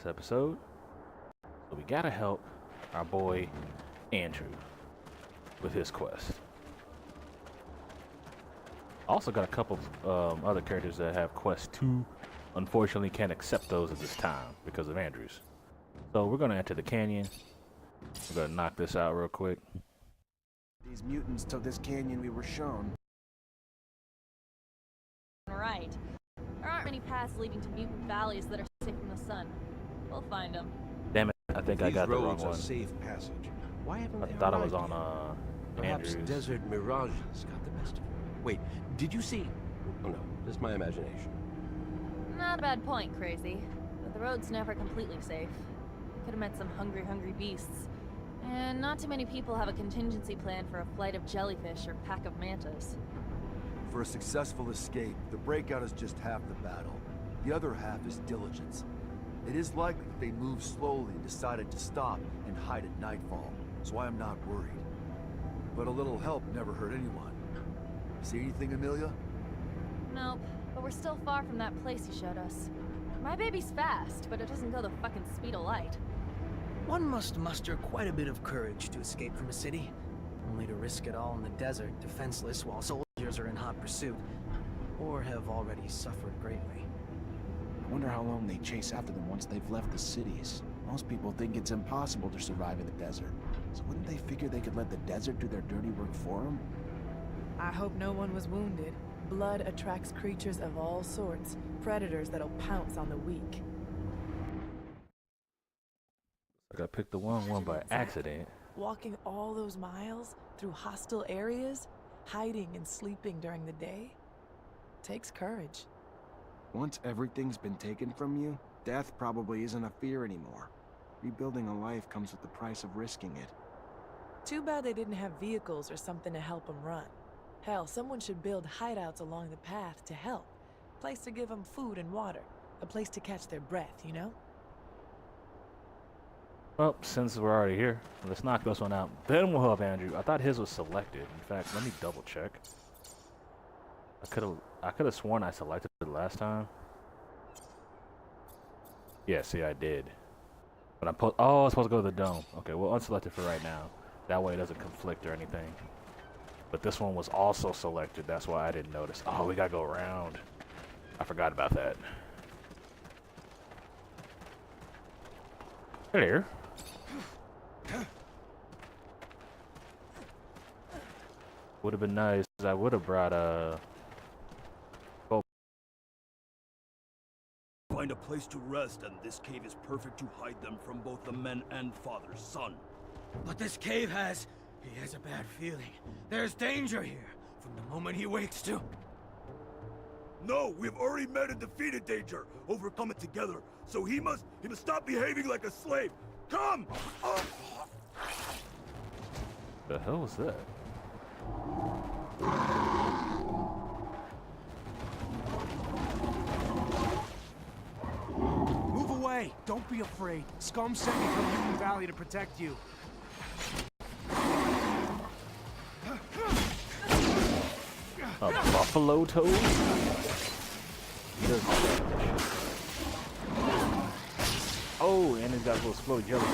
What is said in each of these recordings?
this episode. So we gotta help our boy Andrew with his quest. Also got a couple other characters that have quests too. Unfortunately, can't accept those at this time because of Andrew's. So we're gonna enter the canyon. We're gonna knock this out real quick. These mutants took this canyon we were shown. Right. There aren't many paths leading to mutant valleys that are safe from the sun. We'll find them. Damn it! I think I got the wrong one. Safe passage. Why haven't I they thought I was arrived on yet? Perhaps Andrew's. desert mirages got the best of it. Wait, did you see? Oh no, just my imagination. Not a bad point, Crazy. But the road's never completely safe. Could have met some hungry beasts. And not too many people have a contingency plan for a flight of jellyfish or pack of mantas. For a successful escape, the breakout is just half the battle. The other half is diligence. It is likely that they moved slowly and decided to stop and hide at nightfall, so I am not worried. But a little help never hurt anyone. See anything, Amelia? Nope, but we're still far from that place you showed us. My baby's fast, but it doesn't go the fucking speed of light. One must muster quite a bit of courage to escape from a city, only to risk it all in the desert, defenseless while soldiers are in hot pursuit, or have already suffered greatly. I wonder how long they chase after them once they've left the cities. Most people think it's impossible to survive in the desert. So wouldn't they figure they could let the desert do their dirty work for them? I hope no one was wounded. Blood attracts creatures of all sorts, predators that'll pounce on the weak. I got picked the wrong one by accident. Walking all those miles through hostile areas, hiding and sleeping during the day, takes courage. Once everything's been taken from you, death probably isn't a fear anymore. Rebuilding a life comes with the price of risking it. Too bad they didn't have vehicles or something to help them run. Hell, someone should build hideouts along the path to help. A place to give them food and water. A place to catch their breath, you know? Well, since we're already here, let's knock this one out. Then we'll help Andrew. I thought his was selected. In fact, let me double check. I could have sworn I selected it last time. Yeah, see, I did. But I'm oh, I'm supposed to go to the dome. Okay, we'll unselect it for right now. That way it doesn't conflict or anything. But this one was also selected. That's why I didn't notice. Oh, we gotta go around. I forgot about that. Hello. Would have been nice. I would have brought Find a place to rest, and this cave is perfect to hide them from both the men and father's son. But this cave he has a bad feeling. There's danger here, from the moment he wakes to... No, we've already met and defeated danger, overcome it together. So he must stop behaving like a slave. Come! the hell was that? Move away! Don't be afraid. Scum sent me from Mutant Valley to protect you. A buffalo toad? Oh, and it's got a little exploded jellyfish.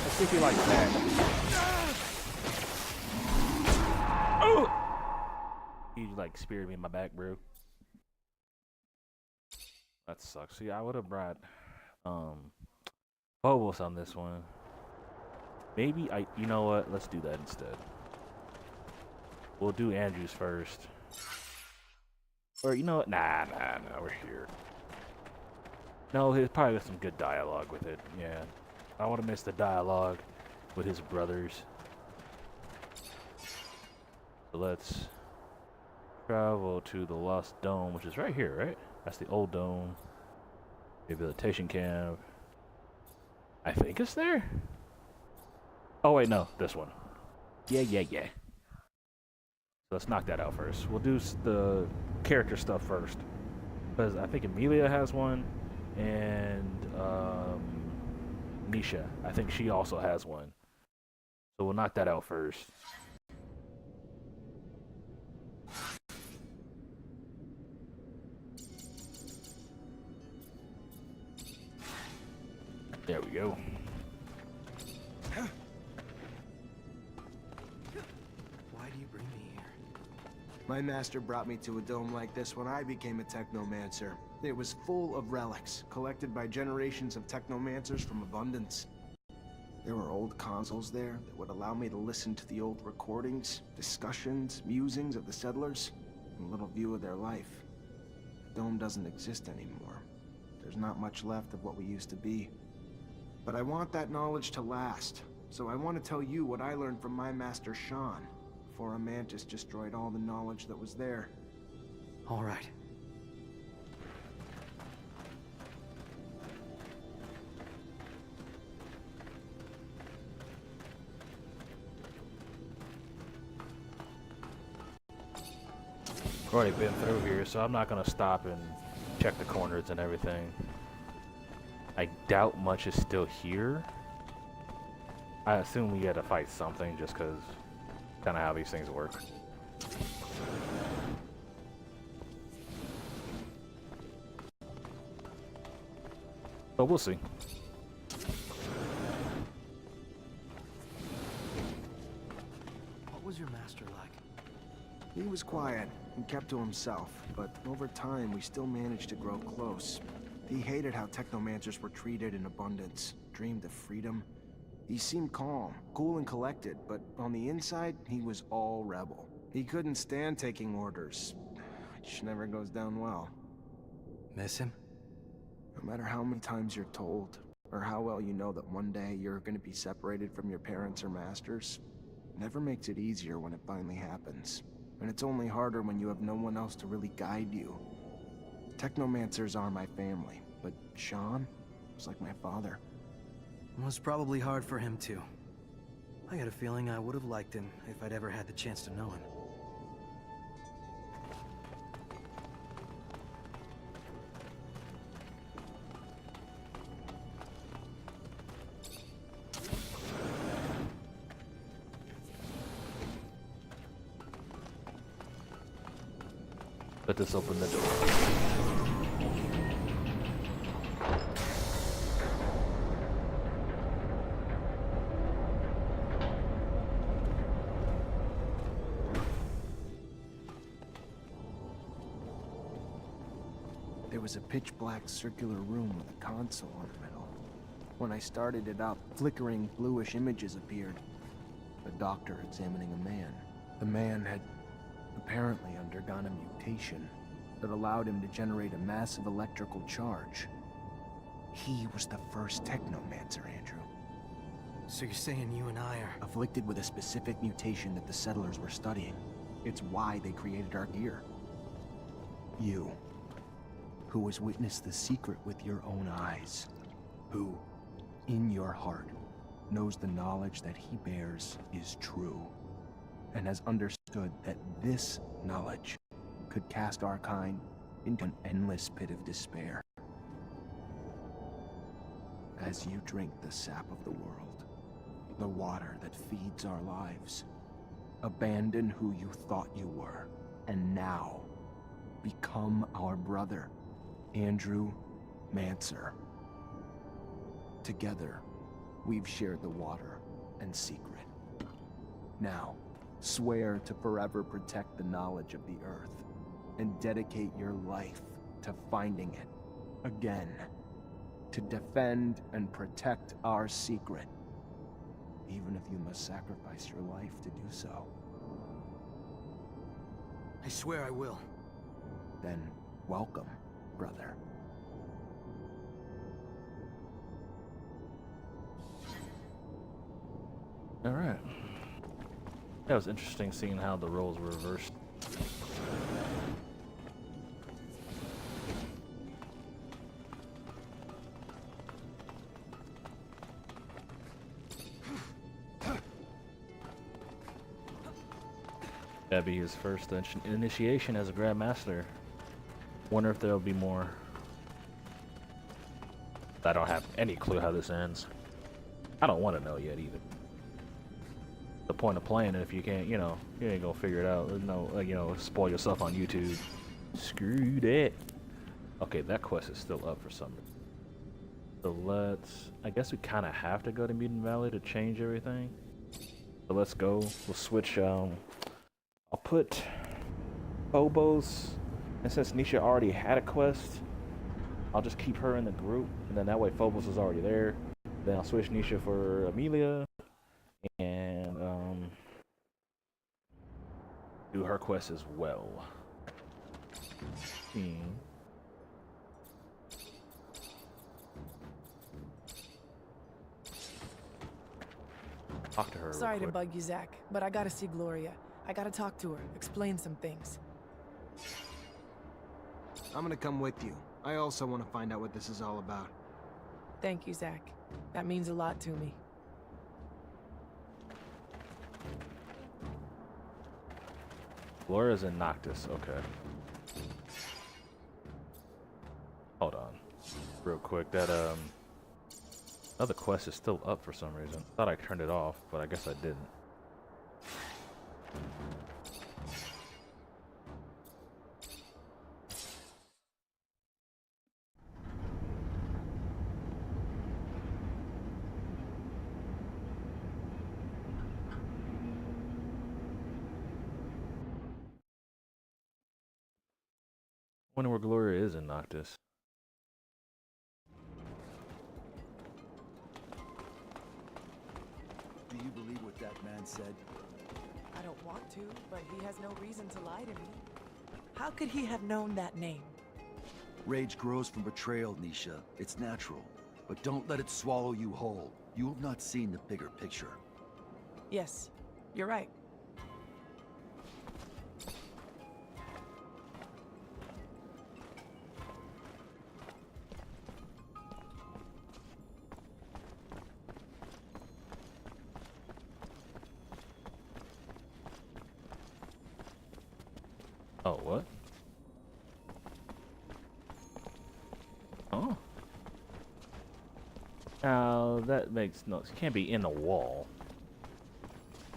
Let's see if he likes that. Oh! He like speared me in my back, bro. That sucks. See, I would have brought Phobos on this one. Maybe you know what? Let's do that instead. We'll do Andrews first. Or you know what? Nah, we're here. No, he's probably got some good dialogue with it. Yeah. I want to miss the dialogue with his brothers. So let's travel to the Lost Dome, which is right here, right? That's the old dome. Rehabilitation camp. I think it's there. Oh wait, no, this one. Yeah. Let's knock that out first. We'll do the character stuff first, because I think Amelia has one, and Neisha, I think she also has one. So we'll knock that out first. There we go. Why do you bring me here? My master brought me to a dome like this when I became a Technomancer. It was full of relics, collected by generations of Technomancers from Abundance. There were old consoles there that would allow me to listen to the old recordings, discussions, musings of the settlers, and a little view of their life. The dome doesn't exist anymore. There's not much left of what we used to be. But I want that knowledge to last, so I want to tell you what I learned from my master Sean, before a mantis destroyed all the knowledge that was there. All right. I've already been through here, so I'm not gonna stop and check the corners and everything. I doubt much is still here. I assume we had to fight something just because kind of how these things work. But we'll see. What was your master like? He was quiet and kept to himself, but over time we still managed to grow close. He hated how Technomancers were treated in Abundance, dreamed of freedom. He seemed calm, cool and collected, but on the inside, he was all rebel. He couldn't stand taking orders, which never goes down well. Miss him? No matter how many times you're told, or how well you know that one day you're going to be separated from your parents or masters, it never makes it easier when it finally happens. And it's only harder when you have no one else to really guide you. Technomancers are my family, but Sean was like my father. It was probably hard for him too. I got a feeling I would have liked him if I'd ever had the chance to know him. Let this open the door. There was a pitch-black circular room with a console in the middle. When I started it up, flickering bluish images appeared. A doctor examining a man. The man had apparently undergone a mutation that allowed him to generate a massive electrical charge. He was the first Technomancer, Andrew. So you're saying you and I are... Afflicted with a specific mutation that the settlers were studying. It's why they created our gear. You, who has witnessed the secret with your own eyes, who, in your heart, knows the knowledge that he bears is true, and has understood that this knowledge could cast our kind into an endless pit of despair. As you drink the sap of the world, the water that feeds our lives, abandon who you thought you were, and now become our brother, Andrew Mancer. Together, we've shared the water and secret. Now, swear to forever protect the knowledge of the Earth, and dedicate your life to finding it again, to defend and protect our secret, even if you must sacrifice your life to do so. I swear I will. Then, welcome, brother. All right. That was interesting seeing how the roles were reversed. That'd be his first initiation as a Grandmaster. Wonder if there'll be more. I don't have any clue how this ends. I don't want to know yet either. The point of playing it if you can't, you know, you ain't gonna figure it out. There's no, like, you know, spoil yourself on YouTube. Screw that. Okay, that quest is still up for some reason. So let's, I guess we kind of have to go to Mutant Valley to change everything. So let's go. We'll switch. I'll put Phobos, and since Neisha already had a quest, I'll just keep her in the group, and then that way Phobos is already there. Then I'll switch Neisha for Amelia, and do her quest as well. Talk to her. Sorry real to quick. bug you, Zach, but I gotta see Gloria. I gotta talk to her, explain some things. I'm gonna come with you. I also want to find out what this is all about. Thank you, Zach. That means a lot to me. Gloria's in Noctis. Okay. Hold on, real quick. That other quest is still up for some reason. Thought I turned it off, but I guess I didn't. Wonder where Gloria is in Noctis. Do you believe what that man said? I don't want to, but he has no reason to lie to me. How could he have known that name? Rage grows from betrayal, Neisha. It's natural. But don't let it swallow you whole. You have not seen the bigger picture. Yes, you're right. Oh, what? Oh. Now, that makes no sense. You can't be in a wall.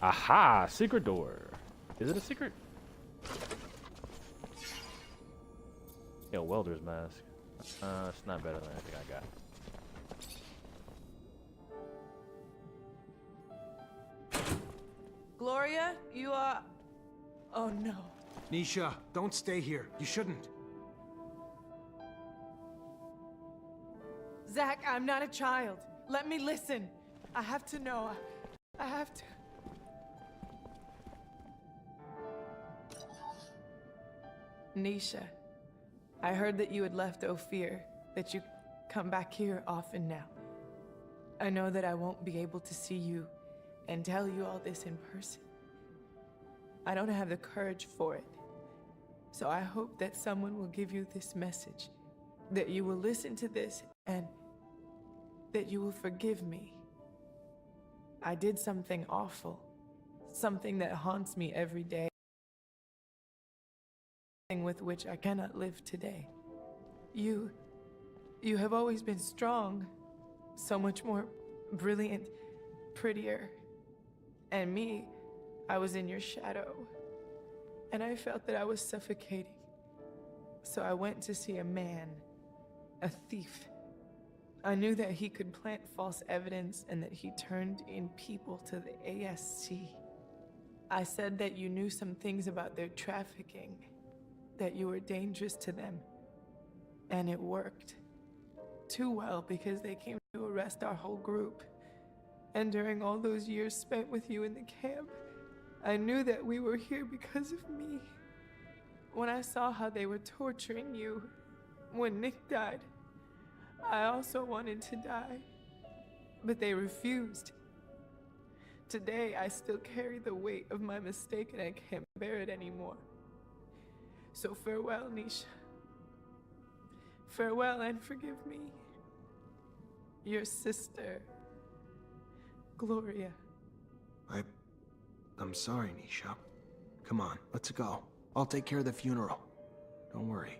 Aha! Secret door. Is it a secret? Yeah, welder's mask. It's not better than anything I got. Gloria, you are... Oh no. Neisha, don't stay here. You shouldn't. Zach, I'm not a child. Let me listen. I have to know. I have to... Neisha, I heard that you had left Ophir, that you come back here often now. I know that I won't be able to see you and tell you all this in person. I don't have the courage for it. So I hope that someone will give you this message, that you will listen to this and that you will forgive me. I did something awful, something that haunts me every day, with which I cannot live today. You have always been strong, so much more brilliant, prettier. And me, I was in your shadow, and I felt that I was suffocating. So I went to see a man, a thief. I knew that he could plant false evidence and that he turned in people to the ASC. I said that you knew some things about their trafficking, that you were dangerous to them. And it worked. Too well, because they came to arrest our whole group. And during all those years spent with you in the camp, I knew that we were here because of me. When I saw how they were torturing you, when Nick died, I also wanted to die, but they refused. Today, I still carry the weight of my mistake and I can't bear it anymore. So farewell, Neisha. Farewell and forgive me. Your sister, Gloria. I'm sorry, Neisha. Come on, let's go. I'll take care of the funeral. Don't worry.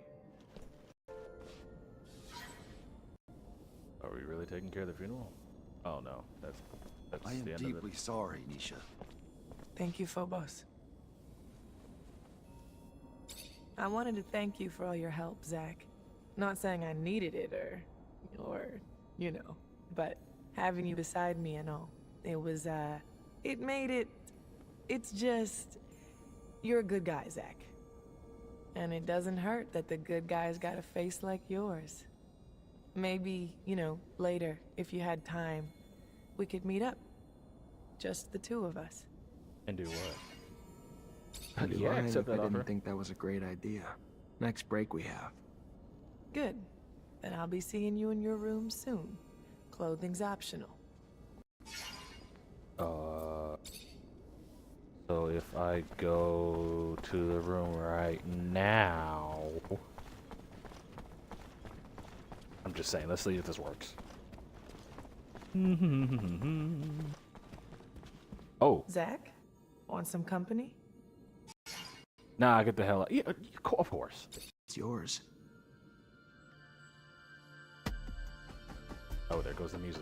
Are we really taking care of the funeral? Oh no, that's I am the end deeply of it. sorry, Neisha. Thank you, Phobos. I wanted to thank you for all your help, Zach. Not saying I needed it or you know. But having you beside me and all, it was, it made it... It's just... You're a good guy, Zach. And it doesn't hurt that the good guy's got a face like yours. Maybe, you know, later, if you had time, we could meet up. Just the two of us. And do what? I'd be Yeah, lying accept if I that offer. didn't think that was a great idea. Next break we have. Good. Then I'll be seeing you in your room soon. Clothing's optional. So if I go to the room right now... I'm just saying, let's see if this works. Oh. Zach? Want some company? Nah, get the hell out. Yeah, of course. It's yours. Oh, there goes the music.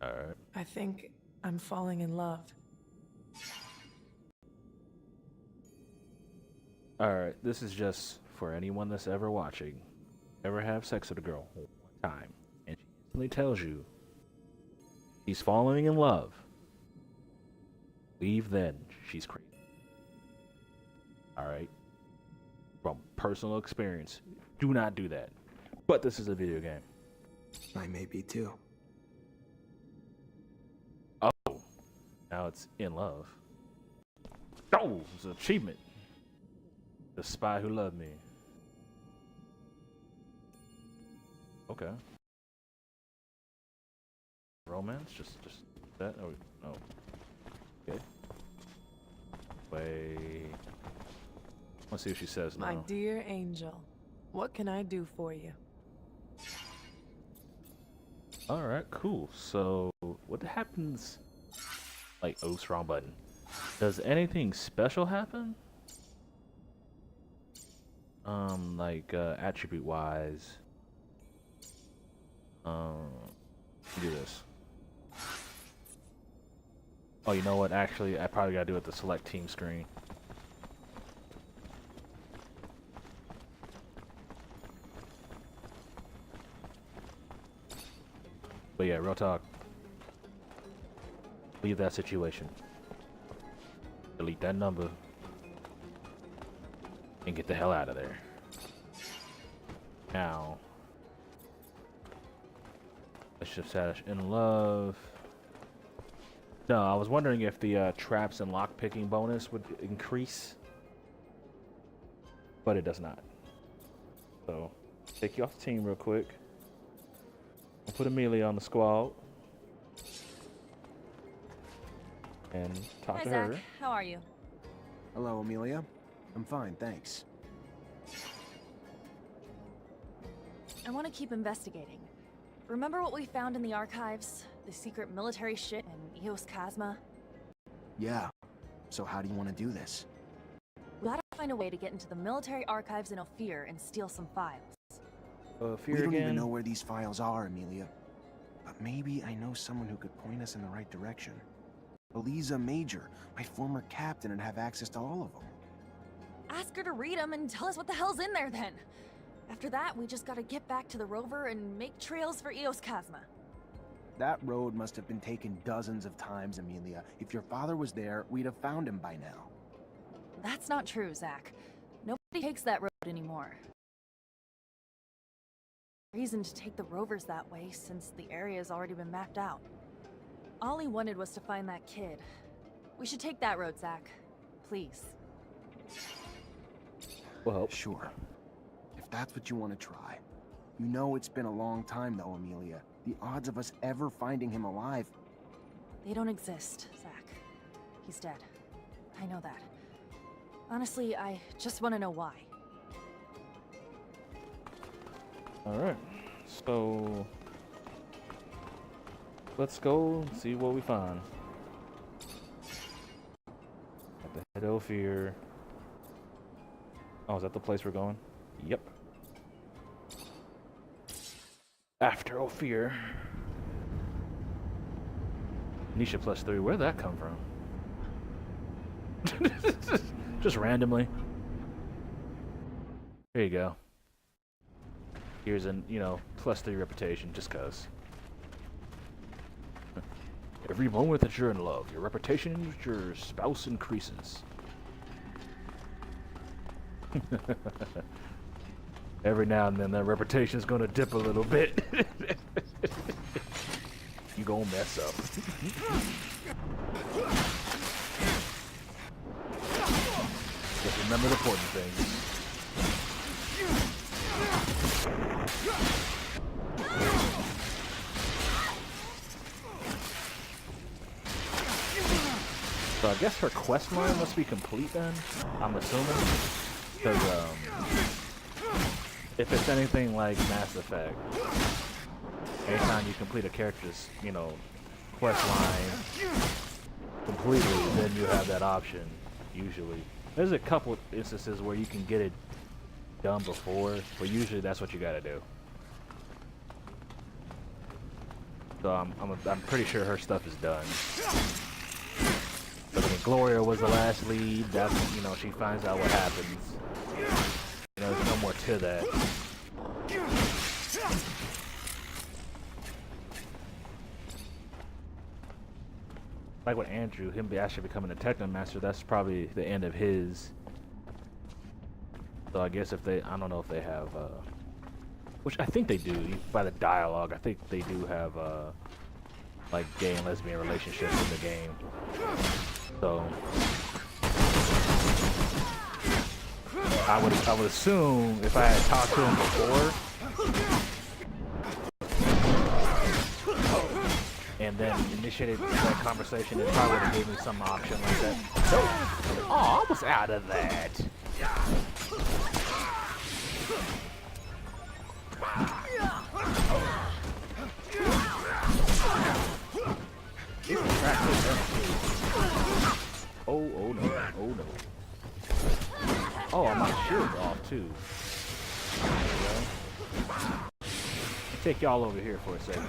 Alright. I think I'm falling in love. Alright, this is just for anyone that's ever watching. Ever have sex with a girl one time, and she instantly tells you she's falling in love. Leave then. She's crazy. Alright? From personal experience, do not do that. But this is a video game. I may be too. Oh. Now it's in love. Oh, it's an achievement. The Spy Who Loved Me. Okay. Romance? Just that? Oh, no. Okay. Wait. Let's see what she says now. My dear angel, what can I do for you? Alright, cool. So, what happens? Like, oops, wrong button. Does anything special happen? Attribute wise. Do this. Oh, you know what? Actually, I probably gotta do it the select team screen. But yeah, real talk. Leave that situation. Delete that number. And get the hell out of there. Now. Relationship status in love. No, I was wondering if the traps and lockpicking bonus would increase. But it does not. So, take you off the team real quick. I'll put Amelia on the squad. And talk Hi, to Zach. her. How are you? Hello, Amelia. I'm fine, thanks. I want to keep investigating. Remember what we found in the archives? The secret military shit in Eos Chasma? Yeah. So how do you want to do this? We gotta find a way to get into the military archives in Ophir and steal some files. Fear We don't again. even know where these files are, Amelia. But maybe I know someone who could point us in the right direction. Eliza Major, my former captain, and have access to all of them. Ask her to read them and tell us what the hell's in there then. After that, we just gotta get back to the rover and make trails for Eos Chasma. That road must have been taken dozens of times, Amelia. If your father was there, we'd have found him by now. That's not true, Zach. Nobody takes that road anymore. Reason to take the rovers that way since the area's already been mapped out. All he wanted was to find that kid. We should take that road, Zach. Please. Well, Sure. If that's what you want to try. You know it's been a long time, though, Amelia. The odds of us ever finding him alive... They don't exist, Zach. He's dead. I know that. Honestly, I just want to know why. alright. So let's go and see what we find. Ophir. Oh, is that the place we're going? Yep. After Ophir. Neisha +3, where'd that come from? Just randomly. There you go. Here's an, +3 reputation, just cause. Every moment that you're in love, your reputation with your spouse increases. Every now and then that reputation's gonna dip a little bit. You gonna mess up. Just remember the important things. So I guess her quest line must be complete then, I'm assuming. Because, if it's anything like Mass Effect, anytime you complete a character's, quest line completely, then you have that option, usually. There's a couple instances where you can get it done before, but usually that's what you gotta do. So I'm pretty sure her stuff is done. But I mean, Gloria was the last lead. That's, she finds out what happens. There's no more to that. Like with Andrew, him actually becoming a Technomancer, that's probably the end of his. So I guess if they, I don't know if they have, which I think they do, by the dialogue, I think they do have, like gay and lesbian relationships in the game. So I would assume if I had talked to him before and then initiated that conversation, it probably would have gave me some option like that. Oh, I was out of that. Oh no, oh no. Oh, my shield's off too. Take y'all over here for a second.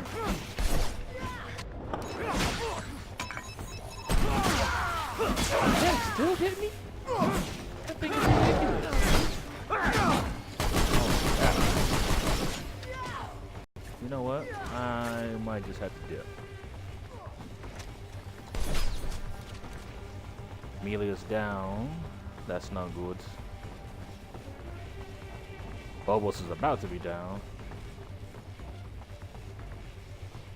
That still hit me? That thing is ridiculous. You know what? I might just have to dip. Amelia's down. That's not good. Bobos is about to be down.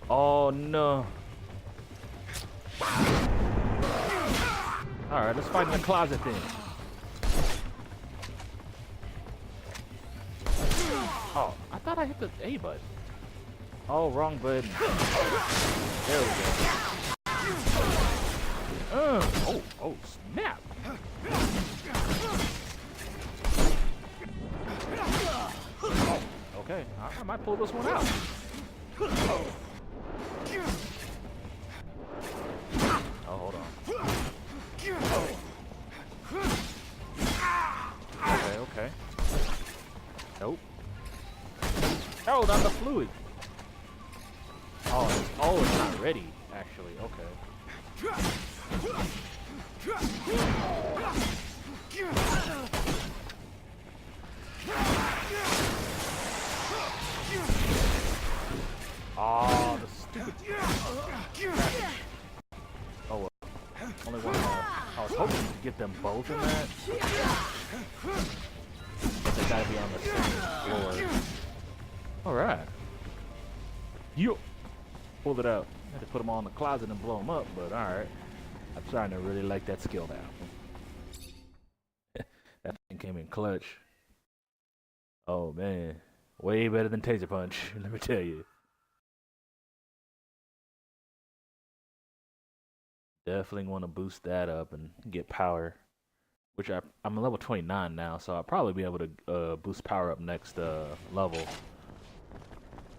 Oh no. Alright, let's fight in the closet then. Oh, I thought I hit the A button. Oh, wrong button. There we go. Oh, snap. Oh, okay, I might pull this one out. Oh, hold on. Okay. Nope. Oh, not the fluid. Oh, it's not ready, actually. Okay. Oh, the stupid. Oh, well. Only one. I was hoping to get them both in that. But they gotta be on the same floor. Alright. You pulled it out. I had to put them all in the closet and blow them up, but alright. I'm starting to really like that skill now. That thing came in clutch. Oh man. Way better than Taser Punch, let me tell you. Definitely want to boost that up and get power. Which I'm level 29 now, so I'll probably be able to boost power up next level.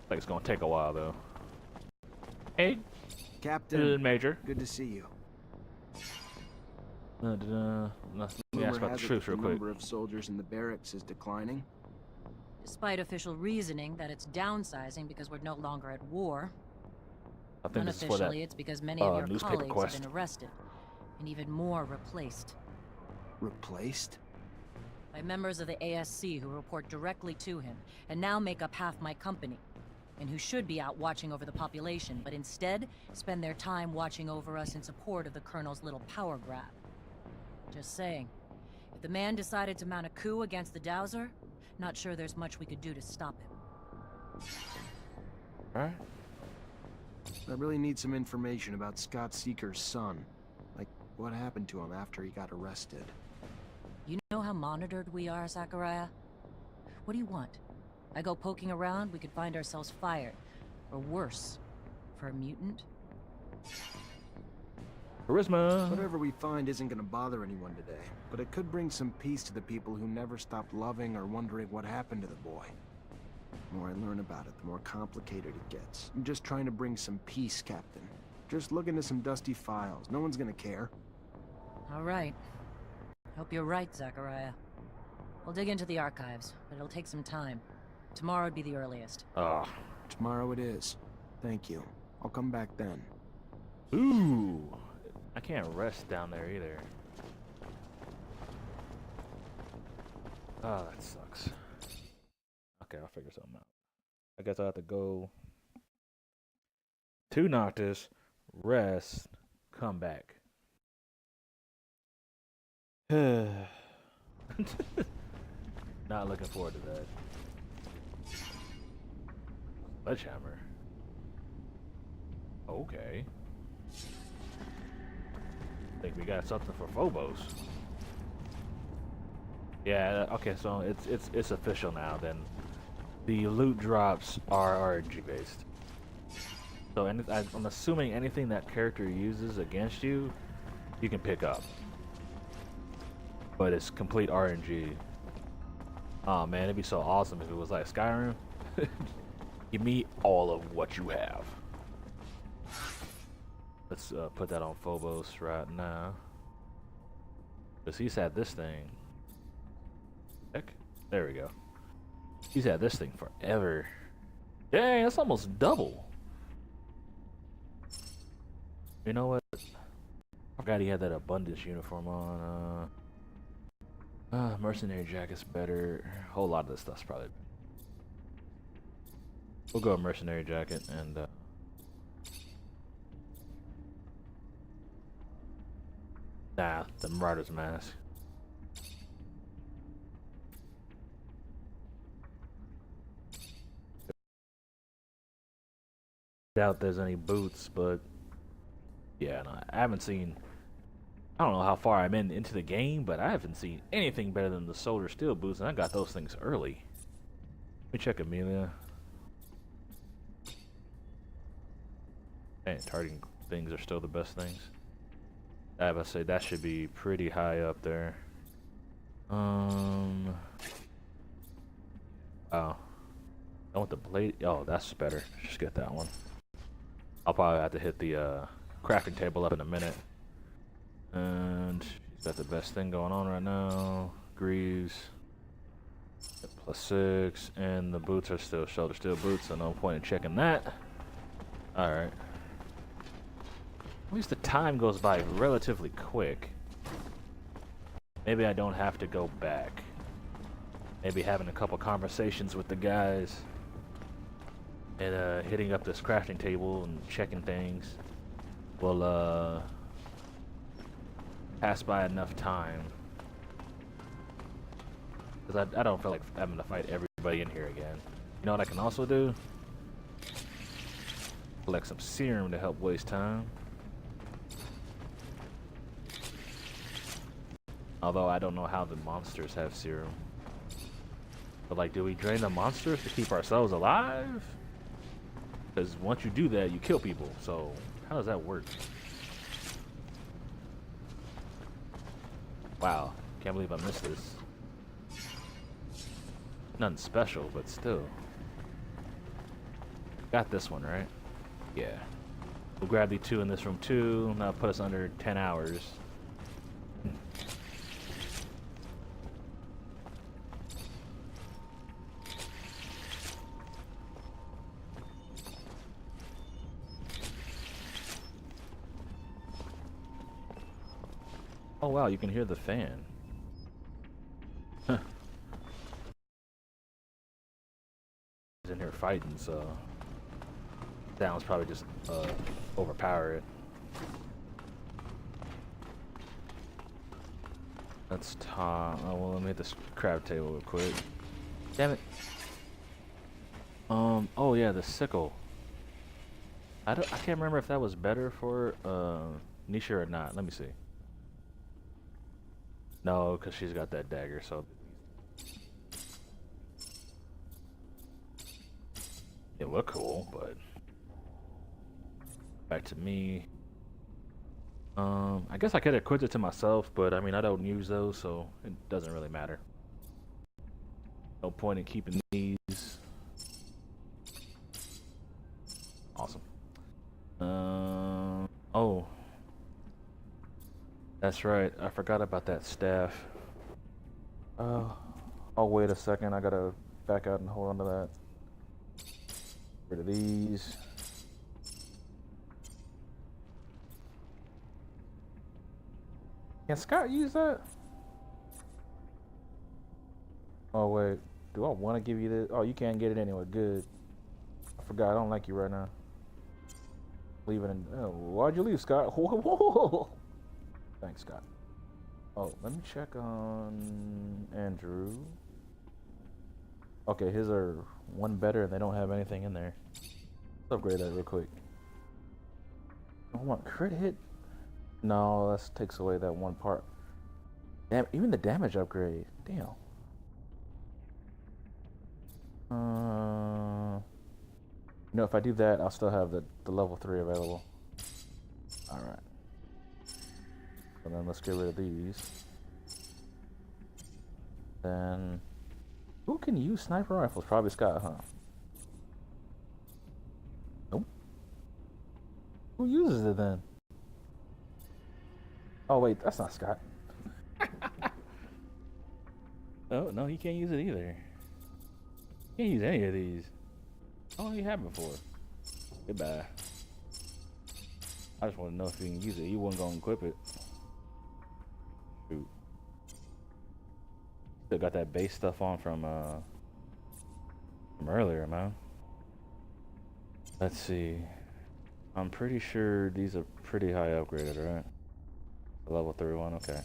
Like it's gonna take a while though. Hey, Captain. Major. Good to see you. Let me ask Rumor about the has it troops that real the quick. number of soldiers in the barracks is declining. Despite official reasoning that it's downsizing because we're no longer at war, I think this is for that unofficially it's because many of your newspaper colleagues quest. have been arrested, and even more replaced. Replaced? By members of the ASC who report directly to him, and now make up half my company, and who should be out watching over the population, but instead spend their time watching over us in support of the Colonel's little power grab. Just saying, if the man decided to mount a coup against the Dowser, not sure there's much we could do to stop him. Alright. I really need some information about Scott Seeker's son. Like, what happened to him after he got arrested? You know how monitored we are, Zachariah? What do you want? I go poking around, we could find ourselves fired. Or worse, for a mutant? Charisma. Whatever we find isn't gonna bother anyone today, but it could bring some peace to the people who never stopped loving or wondering what happened to the boy. The more I learn about it, the more complicated it gets. I'm just trying to bring some peace, Captain. Just look into some dusty files. No one's gonna care. All right. Hope you're right, Zachariah. We'll dig into the archives, but it'll take some time. Tomorrow would be the earliest. Ah. Tomorrow it is. Thank you. I'll come back then. Ooh. I can't rest down there either. Oh, that sucks. Okay, I'll figure something out. I guess I'll have to go to Noctis, rest, come back. Not looking forward to that. Sledgehammer. Okay. Think we got something for Phobos. Yeah, okay, so it's official now then. The loot drops are RNG based. So I'm assuming anything that character uses against you, you can pick up. But it's complete RNG. Oh man, it'd be so awesome if it was like Skyrim. Give me all of what you have. Let's put that on Phobos right now. Because he's had this thing. Heck, there we go. He's had this thing forever. Dang, that's almost double. You know what? I forgot he had that abundance uniform on. Mercenary jacket's better. A whole lot of this stuff's probably better. We'll go mercenary jacket and nah, the Marauder's mask. Doubt there's any boots, but yeah, no, I haven't seen. I don't know how far I'm into the game, but I haven't seen anything better than the Soldier Steel boots, and I got those things early. Let me check Amelia. And targeting things are still the best things. I have to say that should be pretty high up there. Oh, I want the blade. Oh, that's better. Just get that one. I'll probably have to hit the crafting table up in a minute. And she's got the best thing going on right now. Greaves. +6, and the boots are still shoulder steel boots, so no point in checking that. Alright. At least the time goes by relatively quick. Maybe I don't have to go back. Maybe having a couple conversations with the guys and hitting up this crafting table and checking things will pass by enough time. Because I don't feel like having to fight everybody in here again. You know what I can also do? Collect some serum to help waste time. Although I don't know how the monsters have serum. But like, do we drain the monsters to keep ourselves alive? Because once you do that, you kill people. So how does that work? Wow, can't believe I missed this. Nothing special, but still. Got this one, right? Yeah. We'll grab the 2 in this room too. That'll put us under 10 hours. Oh wow, you can hear the fan. Huh. He's in here fighting, so sounds probably just overpower it. Let's talk. Oh well, let me hit this crab table real quick. Damn it. Oh yeah, the sickle. I can't remember if that was better for Neisha or not. Let me see. No, because she's got that dagger, so it looked cool, but back to me. I guess I could equip it to myself, but I mean I don't use those, so it doesn't really matter. No point in keeping these. Awesome. Oh, that's right. I forgot about that staff. Oh, wait a second. I gotta back out and hold on to that. Rid of these. Can Scott use that? Oh wait, do I want to give you this? Oh, you can't get it anyway. Good. I forgot. I don't like you right now. Leave it in. Oh, why'd you leave, Scott? Whoa. Thanks, Scott. Oh, let me check on Andrew. Okay, his are one better and they don't have anything in there. Let's upgrade that real quick. I want crit hit. No, that takes away that one part. Damn, even the damage upgrade. Damn. You know, if I do that, I'll still have the level 3 available. Alright. So then let's get rid of these. Then, who can use sniper rifles? Probably Scott, huh? Nope. Who uses it then? Oh wait, that's not Scott. Oh no, he can't use it either. He can't use any of these. Oh, you have before. Goodbye. I just want to know if he can use it. He wasn't gonna equip it. Shoot. Still got that base stuff on from earlier, man. Let's see. I'm pretty sure these are pretty high upgraded, right? The level 3 one, okay.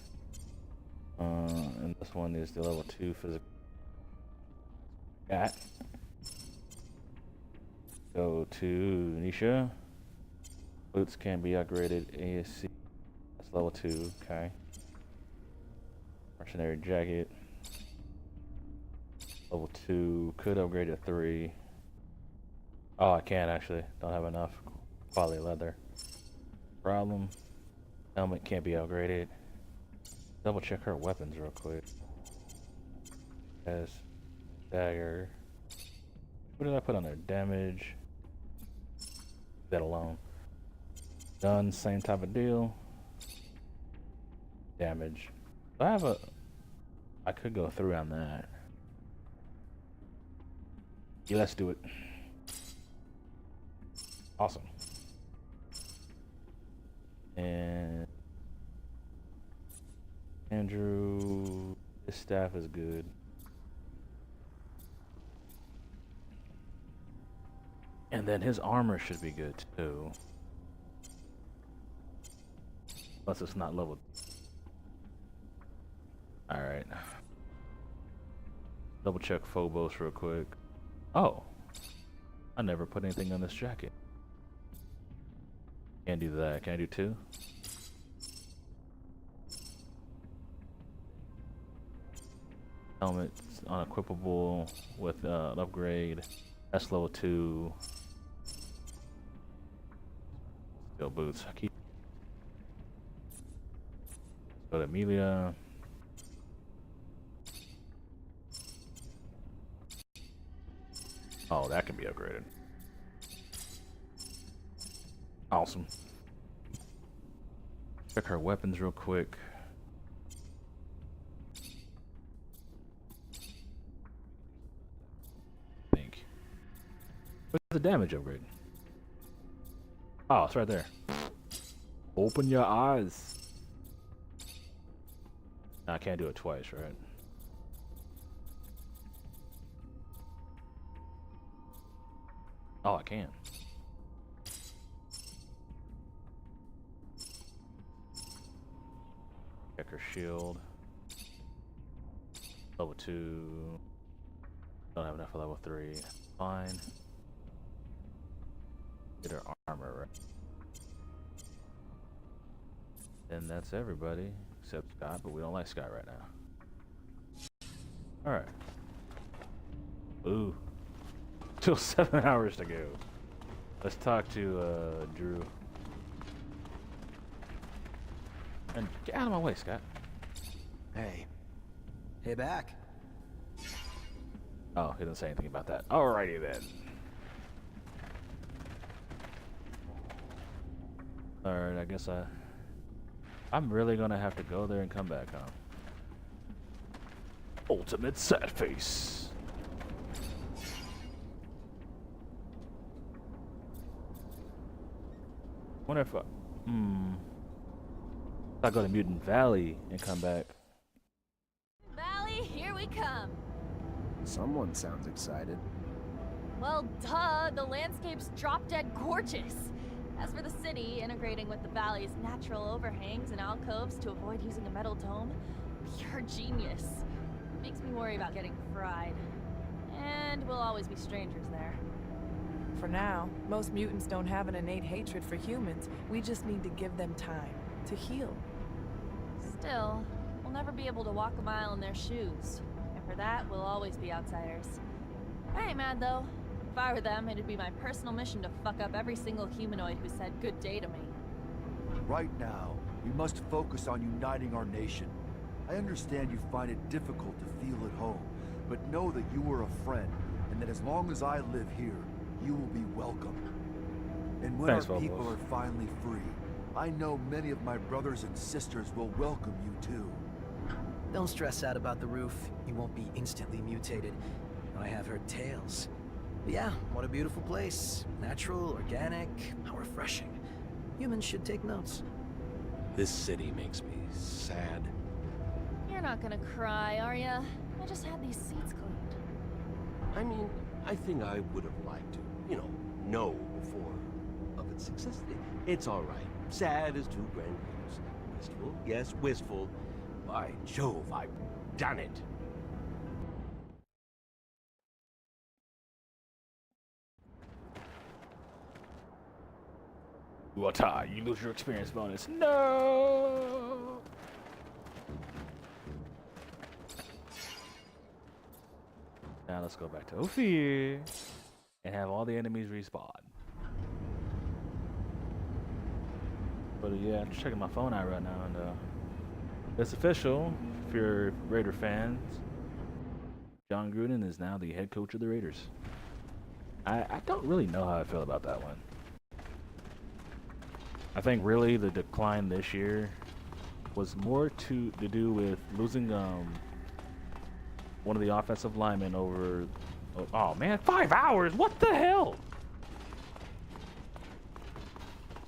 And this one is the level 2 physical. Cat. Go to Neisha. Boots can be upgraded. ASC. That's level 2. Okay. Mercenary jacket. Level 2. Could upgrade to 3. Oh, I can't actually. Don't have enough quality leather. Problem. Helmet can't be upgraded. Double check her weapons real quick. Has dagger. What did I put on there? Damage. That alone. Gun, same type of deal. Damage. I have a. I could go through on that. Yeah, let's do it. Awesome. And Andrew, his staff is good. And then his armor should be good too. Unless it's not leveled. Alright. Double check Phobos real quick. Oh. I never put anything on this jacket. Can't do that. Can I do 2? Helmet unequipable with an upgrade. That's level 2. Still boots. I keep. Go to Amelia. Oh, that can be upgraded. Awesome. Check her weapons real quick. Think. Where's the damage upgrade? Oh, it's right there. Open your eyes. I can't do it twice, right? Oh, I can. Check her shield. Level 2. Don't have enough for level 3. Fine. Get her armor right. And that's everybody except Scott, but we don't like Scott right now. Alright. Ooh. Still 7 hours to go. Let's talk to Drew. And get out of my way, Scott. Hey. Hey back. Oh, he didn't say anything about that. Alrighty then. Alright, I guess I'm really gonna have to go there and come back, huh? Ultimate sad face. Wonder if I go to Mutant Valley and come back. Valley, here we come. Someone sounds excited. Well, duh, the landscape's drop-dead gorgeous. As for the city, integrating with the valley's natural overhangs and alcoves to avoid using a metal dome, pure genius. Makes me worry about getting fried. And we'll always be strangers there. For now, most mutants don't have an innate hatred for humans. We just need to give them time to heal. Still, we'll never be able to walk a mile in their shoes. And for that, we'll always be outsiders. I ain't mad though. If I were them, it'd be my personal mission to fuck up every single humanoid who said good day to me. Right now, we must focus on uniting our nation. I understand you find it difficult to feel at home, but know that you are a friend, and that as long as I live here, you will be welcome. And when Thanks, our people Vogels. are finally free, I know many of my brothers and sisters will welcome you too. Don't stress out about the roof. You won't be instantly mutated. I have heard tales. But yeah, what a beautiful place. Natural, organic, how refreshing. Humans should take notes. This city makes me sad. You're not gonna cry, are ya? I just had these seats cleaned. I mean, I think I would have liked to, know before of its success. It's all right. Sad is too grandiose. Wistful, yes, wistful. By Jove, I've done it. You are tired. You lose your experience bonus. No. Now let's go back to Ophir and have all the enemies respawn. But yeah, I'm just checking my phone out right now, and it's official. If you're Raider fans, John Gruden is now the head coach of the Raiders. I don't really know how I feel about that one. I think really the decline this year was more to do with losing one of the offensive linemen over. Oh man, 5 hours! What the hell?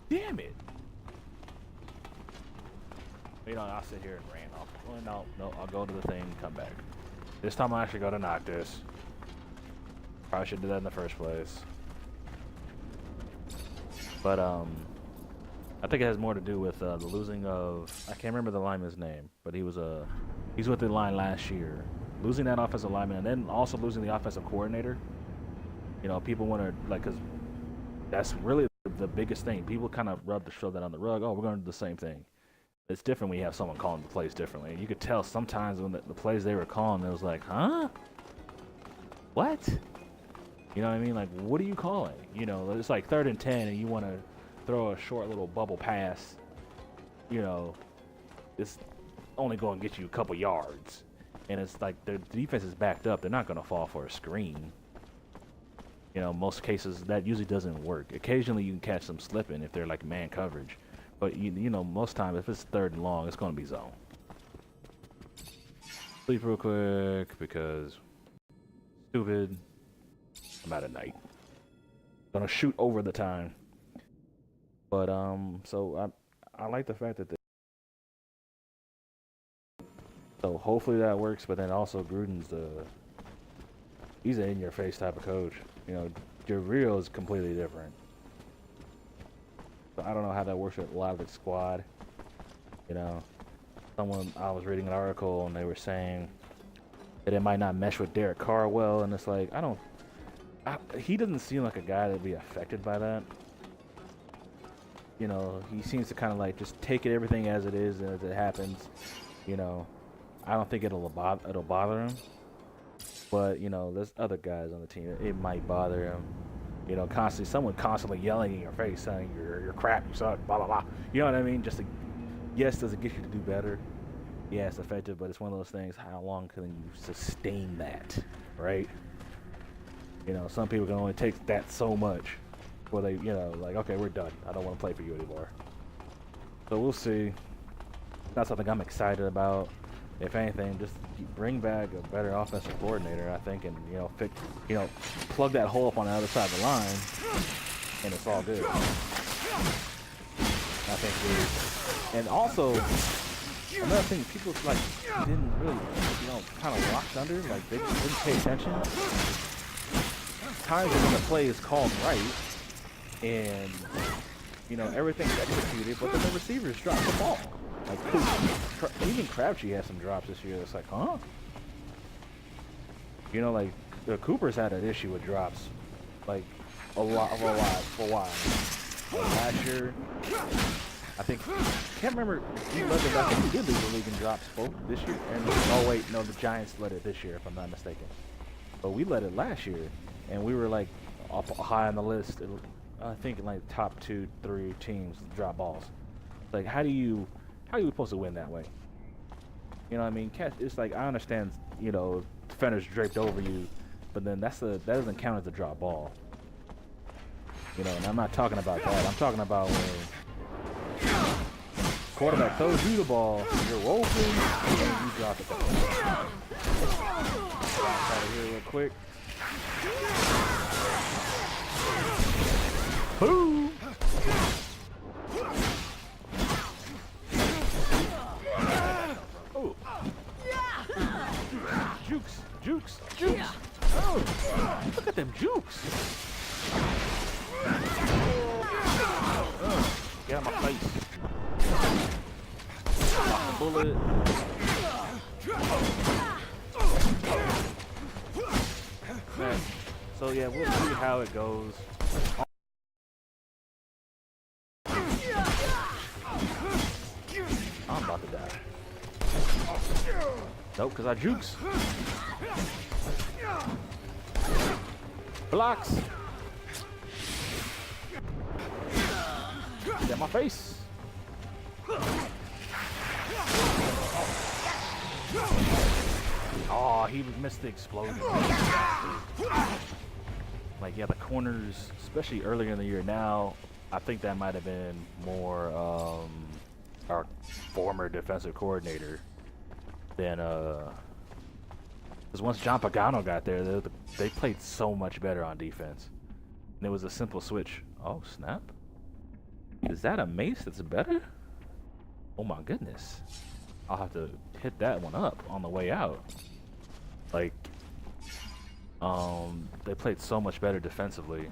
Damn it! I'll sit here and rant. No, I'll go to the thing and come back. This time I actually got to Noctis. Probably should do that in the first place. But I think it has more to do with the losing of, I can't remember the lineman's name, but he's with the line last year. Losing that offensive lineman, and then also losing the offensive coordinator. People want to, because that's really the biggest thing. People kind of rub the show that on the rug. Oh, we're going to do the same thing. It's different when you have someone calling the plays differently. You could tell sometimes when the plays they were calling, it was like, huh? What? You know what I mean? Like, what are you calling? It's like 3rd and 10, and you want to throw a short little bubble pass. It's only going to get you a couple yards. And it's like the defense is backed up. They're not going to fall for a screen. Most cases that usually doesn't work. Occasionally you can catch them slipping if they're like man coverage. But most times if it's 3rd and long, it's going to be zone. Sleep real quick because stupid. I'm out of night. Gonna shoot over the time. But so I like the fact that So hopefully that works. But then also Gruden's he's an in-your-face type of coach. You know, Javriel is completely different. So I don't know how that works with a lot of the squad. You know, I was reading an article and they were saying that it might not mesh with Derek Carr well, and it's like he doesn't seem like a guy that'd be affected by that. You know, he seems to kind of like just take it everything as it is and as it happens. You know, I don't think it'll bother him. But you know, there's other guys on the team it might bother him. You know, someone constantly yelling in your face saying you're crap, you suck, blah blah blah. You know what I mean? Yes, does it get you to do better? Yeah, it's effective, but it's one of those things. How long can you sustain that, right? You know, some people can only take that so much before they, you know, like, okay, we're done. I don't want to play for you anymore. So we'll see. Not something I'm excited about. If anything, just bring back a better offensive coordinator, I think, and plug that hole up on the other side of the line, and it's all good. I think, and also another thing, people like didn't really, kind of locked under, like they just didn't pay attention. Times when the play is called right, and everything's executed, but then the receivers drop the ball. Like, even Crabtree has some drops this year. It's like, huh? You know, like, the Cooper's had an issue with drops. Like, for a while. Like, last year, I can't remember if he led the league. He did lead the league in drops both this year. And, oh, wait, no, the Giants led it this year, if I'm not mistaken. But we led it last year, and we were, like, up high on the list. I think, like, top 2-3 teams drop balls. Like, how are you supposed to win that way? You know what I mean? It's like, I understand, defenders draped over you, but then that doesn't count as a drop ball. You know, and I'm not talking about that. I'm talking about when quarterback throws you the ball, you're open, and you drop it. Out of here real quick. Boom! Jukes! Oh, look at them jukes! Get out of my face. Lock the bullet. Man. So yeah, we'll see how it goes. I'm about to die. Nope, because I jukes. Blocks. Get my face. Oh, he missed the explosion. Like, yeah, the corners, especially earlier in the year. Now, I think that might have been more our former defensive coordinator than because once John Pagano got there, they played so much better on defense, and it was a simple switch. Oh snap! Is that a mace that's better? Oh my goodness! I'll have to hit that one up on the way out. Like, they played so much better defensively.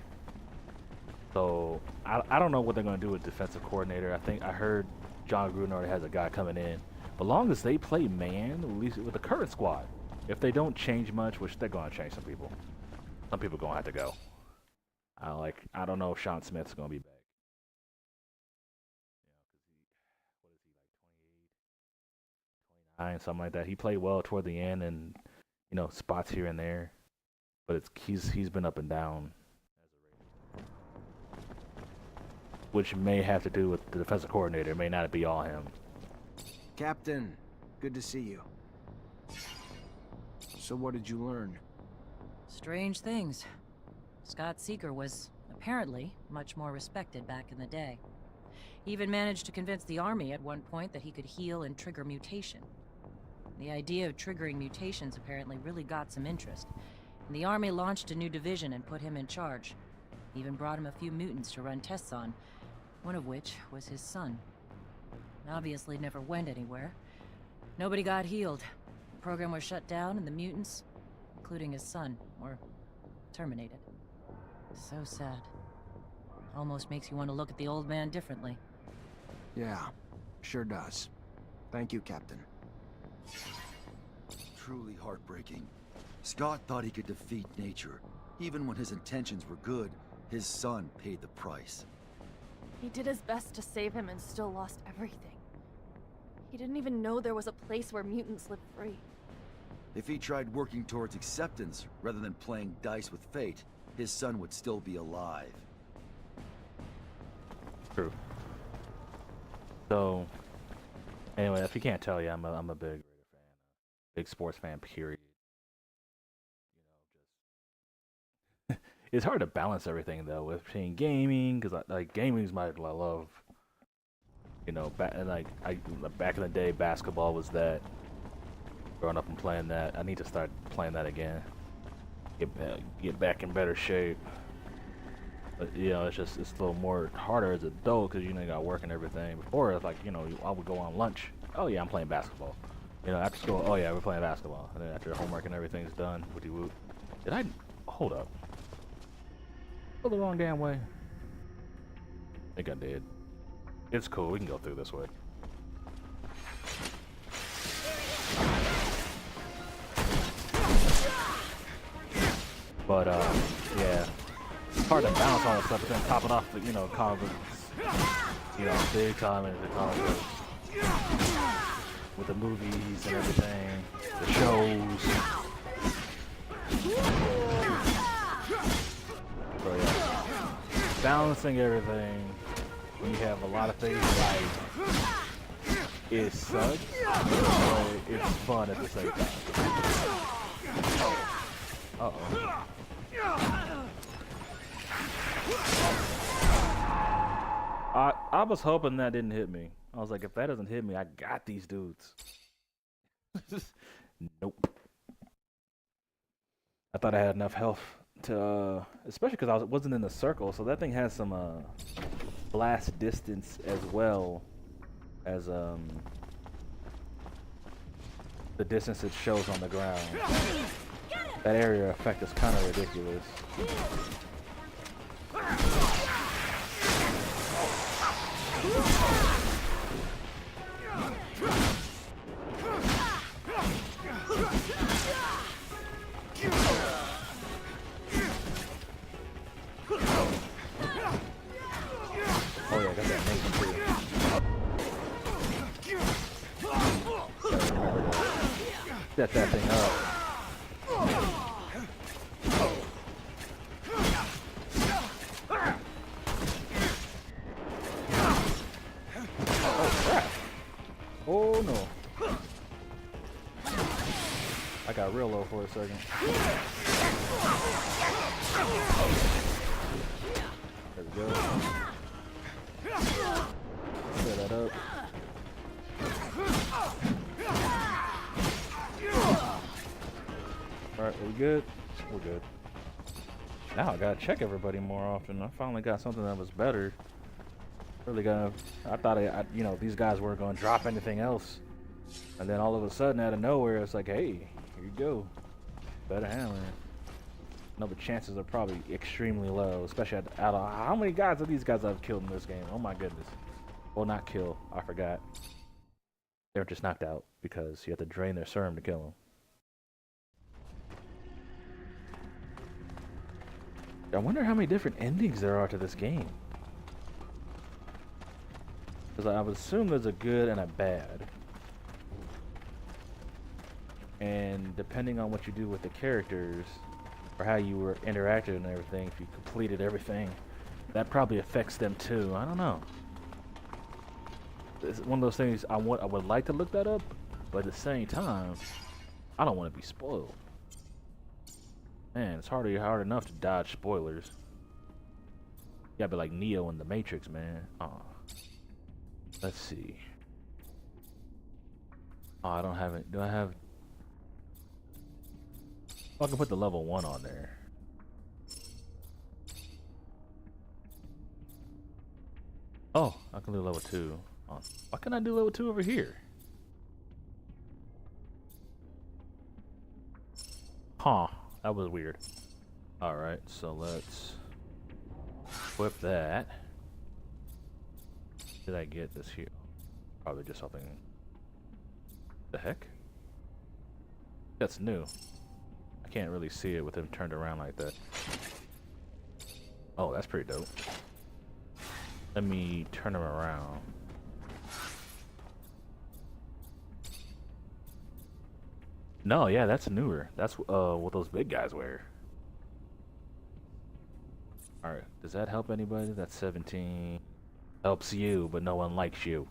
So I don't know what they're gonna do with defensive coordinator. I heard John Gruden already has a guy coming in. But long as they play man, at least with the current squad, if they don't change much, which they're gonna change some people gonna have to go. I don't know if Sean Smith's gonna be back. What is he, like 28, 29, something like that. He played well toward the end, and spots here and there, but he's been up and down as a Raider, which may have to do with the defensive coordinator. It may not be all him. Captain, good to see you. So what did you learn? Strange things. Scott Seeger was, apparently, much more respected back in the day. He even managed to convince the Army at one point that he could heal and trigger mutation. The idea of triggering mutations apparently really got some interest, and the Army launched a new division and put him in charge. Even brought him a few mutants to run tests on, one of which was his son. Obviously never went anywhere. Nobody got healed. The program was shut down and the mutants, including his son, were terminated. So sad. Almost makes you want to look at the old man differently. Yeah, sure does. Thank you, Captain. Truly heartbreaking. Scott thought he could defeat nature. Even when his intentions were good, his son paid the price. He did his best to save him and still lost everything. He didn't even know there was a place where mutants lived free. If he tried working towards acceptance rather than playing dice with fate, his son would still be alive. True. So, anyway, if you can't tell, yeah, I'm a big fan, big sports fan. Period. You know, just it's hard to balance everything though with between gaming, because like gaming's my love. You know, back in the day, basketball was that. Growing up and playing that, I need to start playing that again. Get back in better shape. But you know, it's a little more harder as an adult because you know you got work and everything. Before it's like, you know, I would go on lunch. Oh yeah, I'm playing basketball. You know, after school, oh yeah, we're playing basketball. And then after homework and everything's done, woody whoop. Did I hold up? Go the wrong damn way. I think I did. It's cool. We can go through this way. But yeah. It's hard to balance all that stuff, but then top it off with, you know, comic books, you know, big time into comic books. With the movies and everything, the shows. So yeah, balancing everything when you have a lot of things like it sucks, but it's fun at the same time. Uh-oh. I was hoping that didn't hit me. I was like, if that doesn't hit me, I got these dudes. Nope. I thought I had enough health to, especially because I wasn't in the circle, so that thing has some blast distance as well as the distance it shows on the ground. That area effect is kind of ridiculous. Oh yeah, I got that Nathan too. Set that thing up. Oh no. I got real low for a second. There we go. Set that up. Alright, we good? We're good. Now I gotta check everybody more often. I finally got something that was better. Really gonna. I thought you know, these guys weren't gonna drop anything else, and then all of a sudden, out of nowhere, it's like, hey, here you go, better handling. No, the chances are probably extremely low, especially out of how many guys are these guys I've killed in this game? Oh my goodness. Well, not kill. I forgot. They were just knocked out because you have to drain their serum to kill them. I wonder how many different endings there are to this game. Because I would assume there's a good and a bad. And depending on what you do with the characters, or how you were interacted and everything, if you completed everything, that probably affects them too. I don't know. It's one of those things I would like to look that up, but at the same time, I don't want to be spoiled. Man, it's hard enough to dodge spoilers. You gotta be like Neo in the Matrix, man. Let's see. Oh, I don't have it. Do I have? Oh, I can put the level 1 on there. Oh, I can do level 2. Oh, why can't I do level 2 over here? Huh. That was weird. Alright, so let's equip that. Did I get this here? Probably just something. The heck? That's new. I can't really see it with him turned around like that. Oh, that's pretty dope. Let me turn him around. No, yeah, that's newer. That's what those big guys wear. Alright, does that help anybody? That's 17. Helps you, but no one likes you.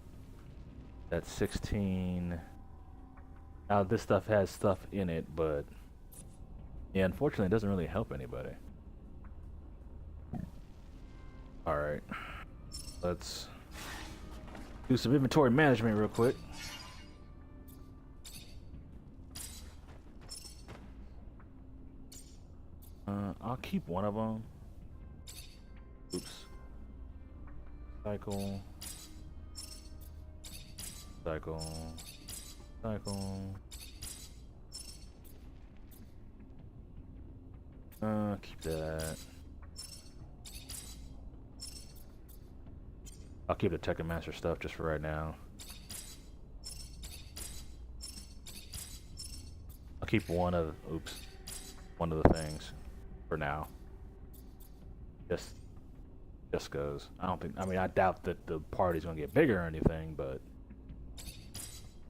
That's 16. Now this stuff has stuff in it, but yeah, unfortunately it doesn't really help anybody. Alright. Let's do some inventory management real quick. I'll keep one of them. Oops. Cycle. Cycle. Cycle. Keep that. I'll keep the Technomancer stuff just for right now. I'll keep one of the things for now. Just goes. I mean, I doubt that the party's gonna get bigger or anything, but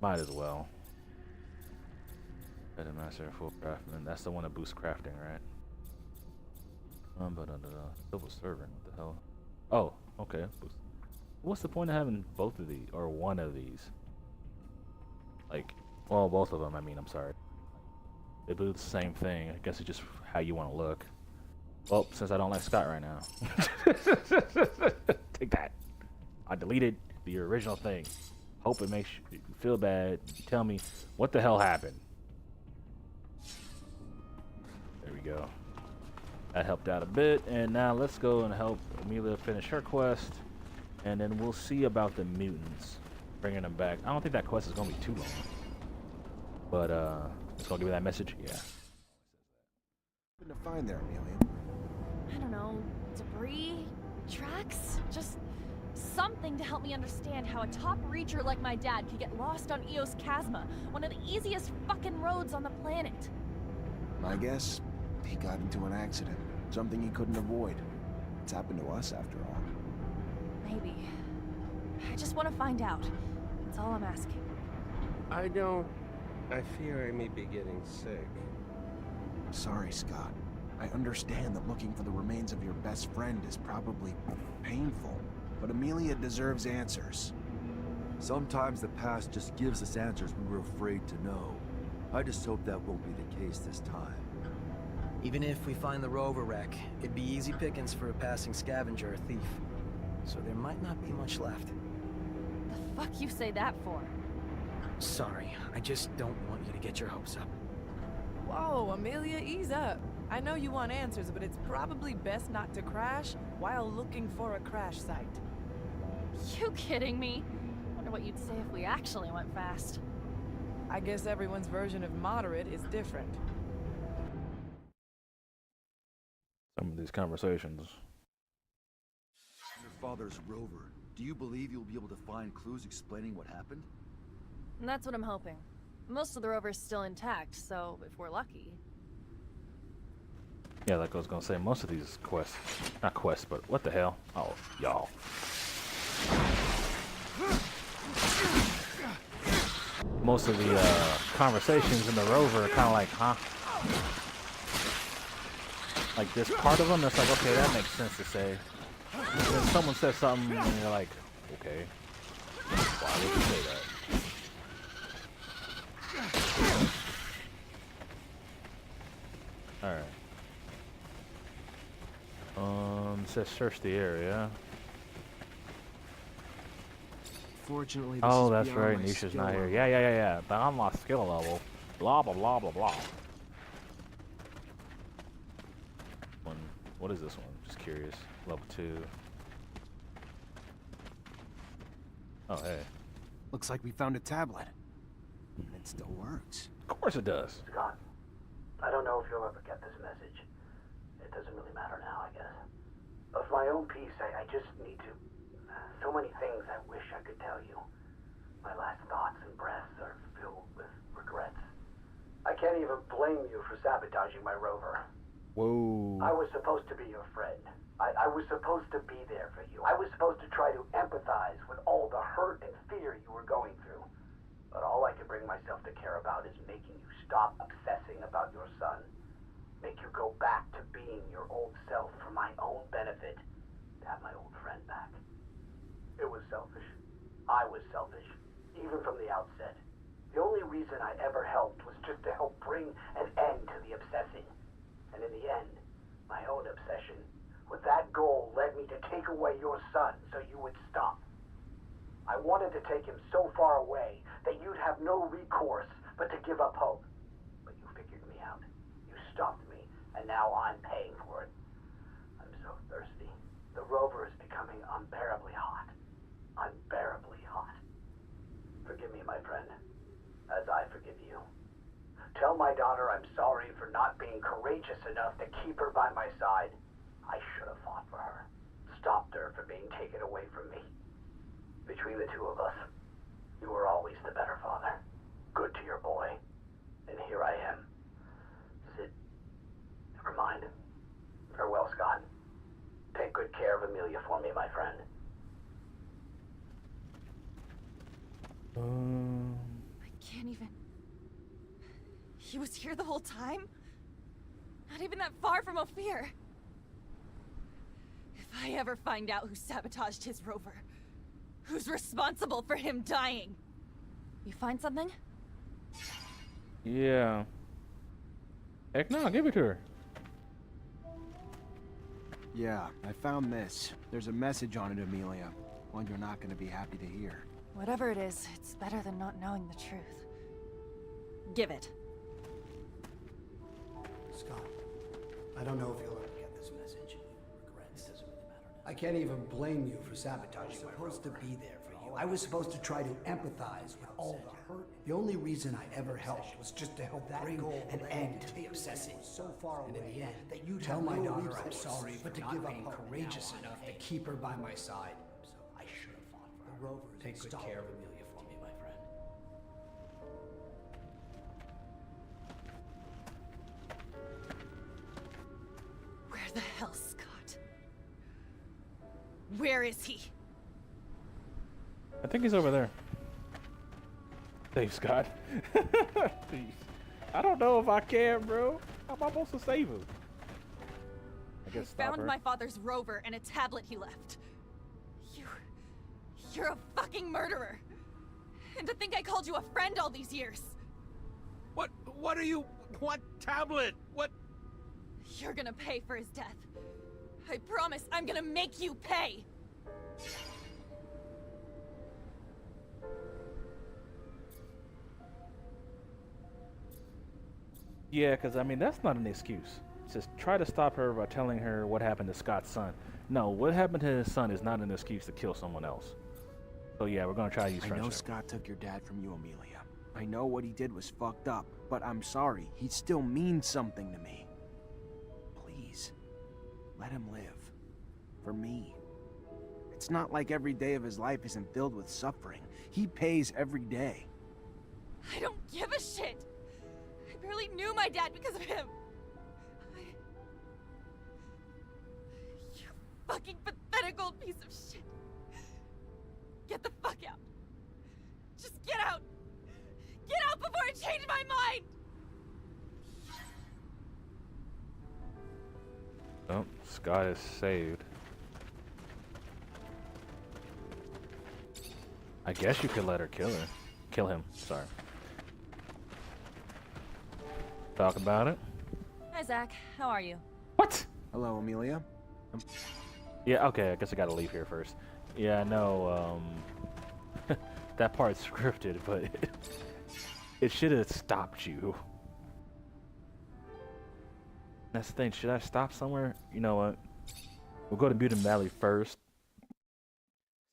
might as well. Technomancer full craftsman. That's the one that boosts crafting, right? Double servant. What the hell? Oh, okay. What's the point of having both of these or one of these? Like, well, both of them. I mean, I'm sorry. They do the same thing. I guess it's just how you want to look. Well, since I don't like Scott right now, take that. I deleted the original thing. Hope it makes you feel bad. Tell me what the hell happened. There we go. That helped out a bit, and now let's go and help Amelia finish her quest, and then we'll see about the mutants, bringing them back. I don't think that quest is gonna be too long, but it's gonna give me that message. Yeah. What to find there, Amelia? I don't know, debris? Tracks? Just something to help me understand how a top reacher like my dad could get lost on Eos Chasma, one of the easiest fucking roads on the planet. My guess, he got into an accident. Something he couldn't avoid. It's happened to us after all. Maybe. I just want to find out. That's all I'm asking. I fear I may be getting sick. Sorry, Scott. I understand that looking for the remains of your best friend is probably painful, but Amelia deserves answers. Sometimes the past just gives us answers we were afraid to know. I just hope that won't be the case this time. Even if we find the rover wreck, it'd be easy pickings for a passing scavenger or thief. So there might not be much left. The fuck you say that for? Sorry, I just don't want you to get your hopes up. Whoa, Amelia, ease up. I know you want answers, but it's probably best not to crash while looking for a crash site. You kidding me? Wonder what you'd say if we actually went fast. I guess everyone's version of moderate is different. Some of these conversations. Your father's rover. Do you believe you'll be able to find clues explaining what happened? And that's what I'm hoping. Most of the rover's still intact, so if we're lucky. Yeah, like I was gonna say, most of these quests, not quests, but what the hell? Oh, y'all. Most of the conversations in the rover are kind of like, huh? Like this part of them, that's like, okay, that makes sense to say. And then someone says something, and you're like, okay, why would you say that? All right. It says search the area. Fortunately, this Oh, is that's beyond right. my Neisha's skill not here. level. Yeah. But I'm on skill level. Blah blah blah blah blah. What is this one? Just curious. Level 2. Oh hey. Looks like we found a tablet. It still works. Of course it does. Scott, I don't know if you'll ever get this message. It doesn't really matter now, I guess. Of my own peace, I just need to... So many things I wish I could tell you. My last thoughts and breaths are filled with regrets. I can't even blame you for sabotaging my rover. Whoa. I was supposed to be your friend. I was supposed to be there for you. I was supposed to try to empathize with all the hurt and fear you were going through. But all I could bring myself to care about is making you stop obsessing about your son. Make you go back to being your old self for my own benefit. To have my old friend back. It was selfish. I was selfish. Even from the outset. The only reason I ever helped was just to help bring an end to the obsessing. And in the end, my own obsession with that goal led me to take away your son so you would stop. I wanted to take him so far away that you'd have no recourse but to give up hope. But you figured me out. You stopped me, and now I'm paying for it. I'm so thirsty. The rover is becoming unbearably hot. Unbearably hot. Forgive me, my friend, as I forgive you. Tell my daughter I'm sorry for not being courageous enough to keep her by my side. I should have fought for her. Stopped her from being taken away from me. Between the two of us, you were always the better father. Good to your boy. And here I am. Sid, never mind. Farewell, Scott. Take good care of Amelia for me, my friend. I can't even... He was here the whole time? Not even that far from Ophir. If I ever find out who sabotaged his rover, who's responsible for him dying? You find something? Yeah. Heck no, give it to her. Yeah, I found this. There's a message on it, Amelia. One you're not gonna be happy to hear. Whatever it is, it's better than not knowing the truth. Give it. Scott, I don't know if you'll ever get this message. Regrets doesn't really matter now. I can't even blame you for sabotaging my rover. I was supposed to be there for you. I was supposed to try to empathize with all the hurt. The only reason I ever helped was just to help bring an end to the obsessing. So far away, and in the end, that you tell my daughter I'm sorry, but to give up courageous enough to keep her by my side. So I should have fought for her. The rover. Take good care of Amelia for me, my friend. Where the hell, Scott? Where is he? I think he's over there. Save Scott. I don't know if I can, bro. How am I supposed to save him? I guess stop Found her. my father's rover and a tablet he left. You're a fucking murderer. And to think I called you a friend all these years. What are you... What tablet? What... You're gonna pay for his death. I promise I'm gonna make you pay. Yeah, because I mean, that's not an excuse. Just try to stop her by telling her what happened to Scott's son. No, what happened to his son is not an excuse to kill someone else. So yeah, we're gonna try to use friendship. I know Scott took your dad from you, Amelia. I know what he did was fucked up, but I'm sorry. He still means something to me. Please, let him live. For me. It's not like every day of his life isn't filled with suffering. He pays every day. I don't give a shit. I barely knew my dad because of him. You fucking pathetic old piece of shit. Get the fuck out. Just get out. Get out before I change my mind. Oh, Scott is saved. I guess you could let her kill her. Kill him, sorry. Talk about it. Hi, Zach. How are you? What? Hello, Amelia. Yeah, okay, I guess I gotta leave here first. Yeah, I know, that part's scripted, but it should have stopped you. That's the thing, should I stop somewhere? You know what? We'll go to Mutant Valley first.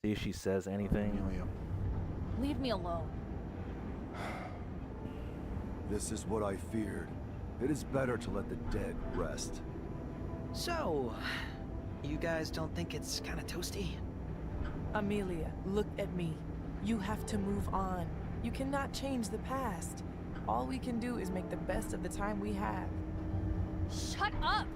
See if she says anything. Amelia. Leave me alone. This is what I feared. It is better to let the dead rest. So, you guys don't think it's kind of toasty? Amelia, look at me. You have to move on. You cannot change the past. All we can do is make the best of the time we have. Shut up!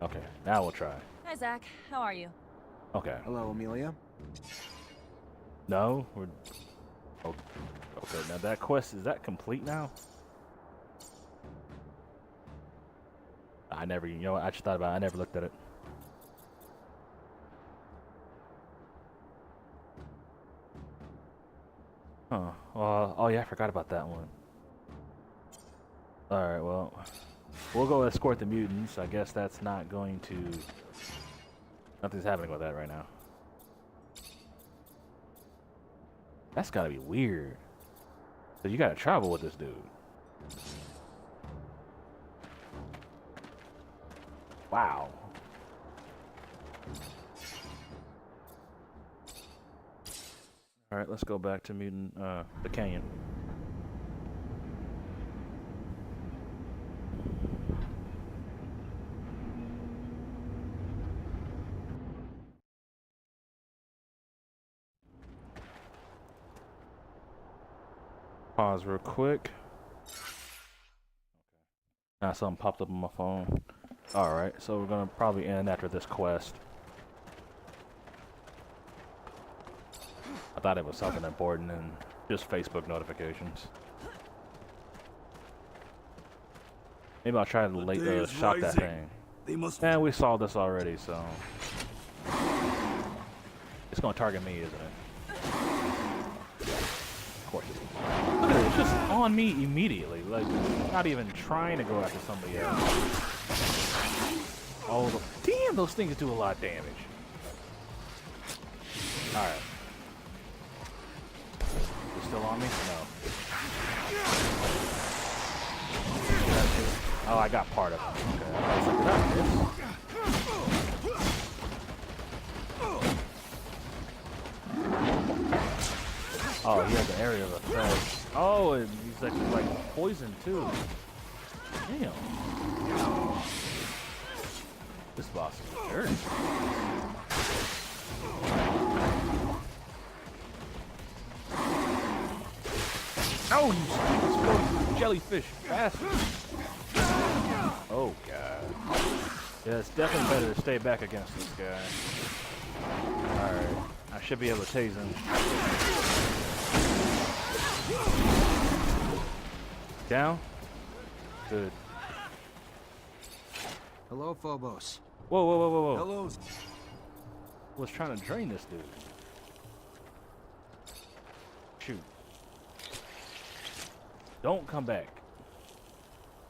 Okay, now we'll try. Hi, Zach. How are you? Okay. Hello, Amelia. No, we're. Oh, okay, now that quest, is that complete now? I never, you know what, I just thought about it. I never looked at it. Huh. Well, oh yeah, I forgot about that one. Alright, well, we'll go escort the mutants. I guess that's not going to... Nothing's happening with that right now. That's gotta be weird. So you gotta travel with this dude. Wow. Alright, let's go back to mutant, the canyon. Pause real quick. Now something popped up on my phone. Alright, so we're gonna probably end after this quest. I thought it was something important and just Facebook notifications. Maybe I'll try to shot that thing. They must. And we saw this already, so it's gonna target me, isn't it? Of course. Look at it, it's just on me immediately. Like, not even trying to go after somebody else. Oh, damn! Those things do a lot of damage. All right. You still on me? No. Oh, I got part of it. Okay. I was like, oh, he has an area of effect. Oh, and he's like poison too. Damn. This boss is a jerk. No, you stupid jellyfish bastard. Oh, God. Yeah, it's definitely better to stay back against this guy. Alright. I should be able to tase him. Down? Good. Hello, Phobos. Whoa, whoa, whoa, whoa, whoa. Hello. I was trying to drain this dude. Shoot. Don't come back.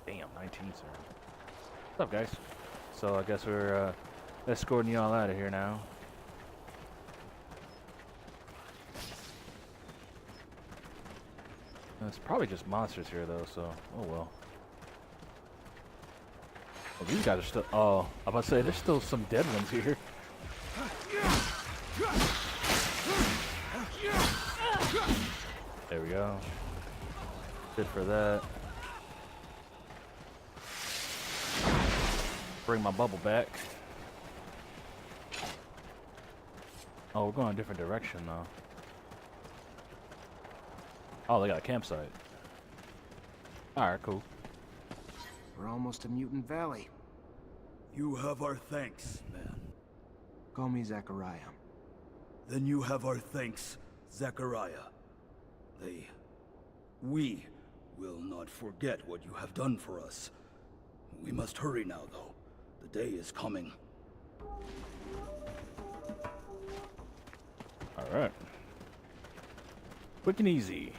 Damn, 19, sir. What's up, guys? So I guess we're escorting y'all out of here now. It's probably just monsters here, though, so oh well. Oh, these guys are still... Oh, I'm about to say, there's still some dead ones here. There we go. Good for that. Bring my bubble back. Oh, we're going a different direction now. Oh, they got a campsite. Alright, cool. We're almost to Mutant Valley. You have our thanks, man. Call me Zachariah. Then you have our thanks, Zachariah. We will not forget what you have done for us. We must hurry now, though. The day is coming. Alright. Quick and easy.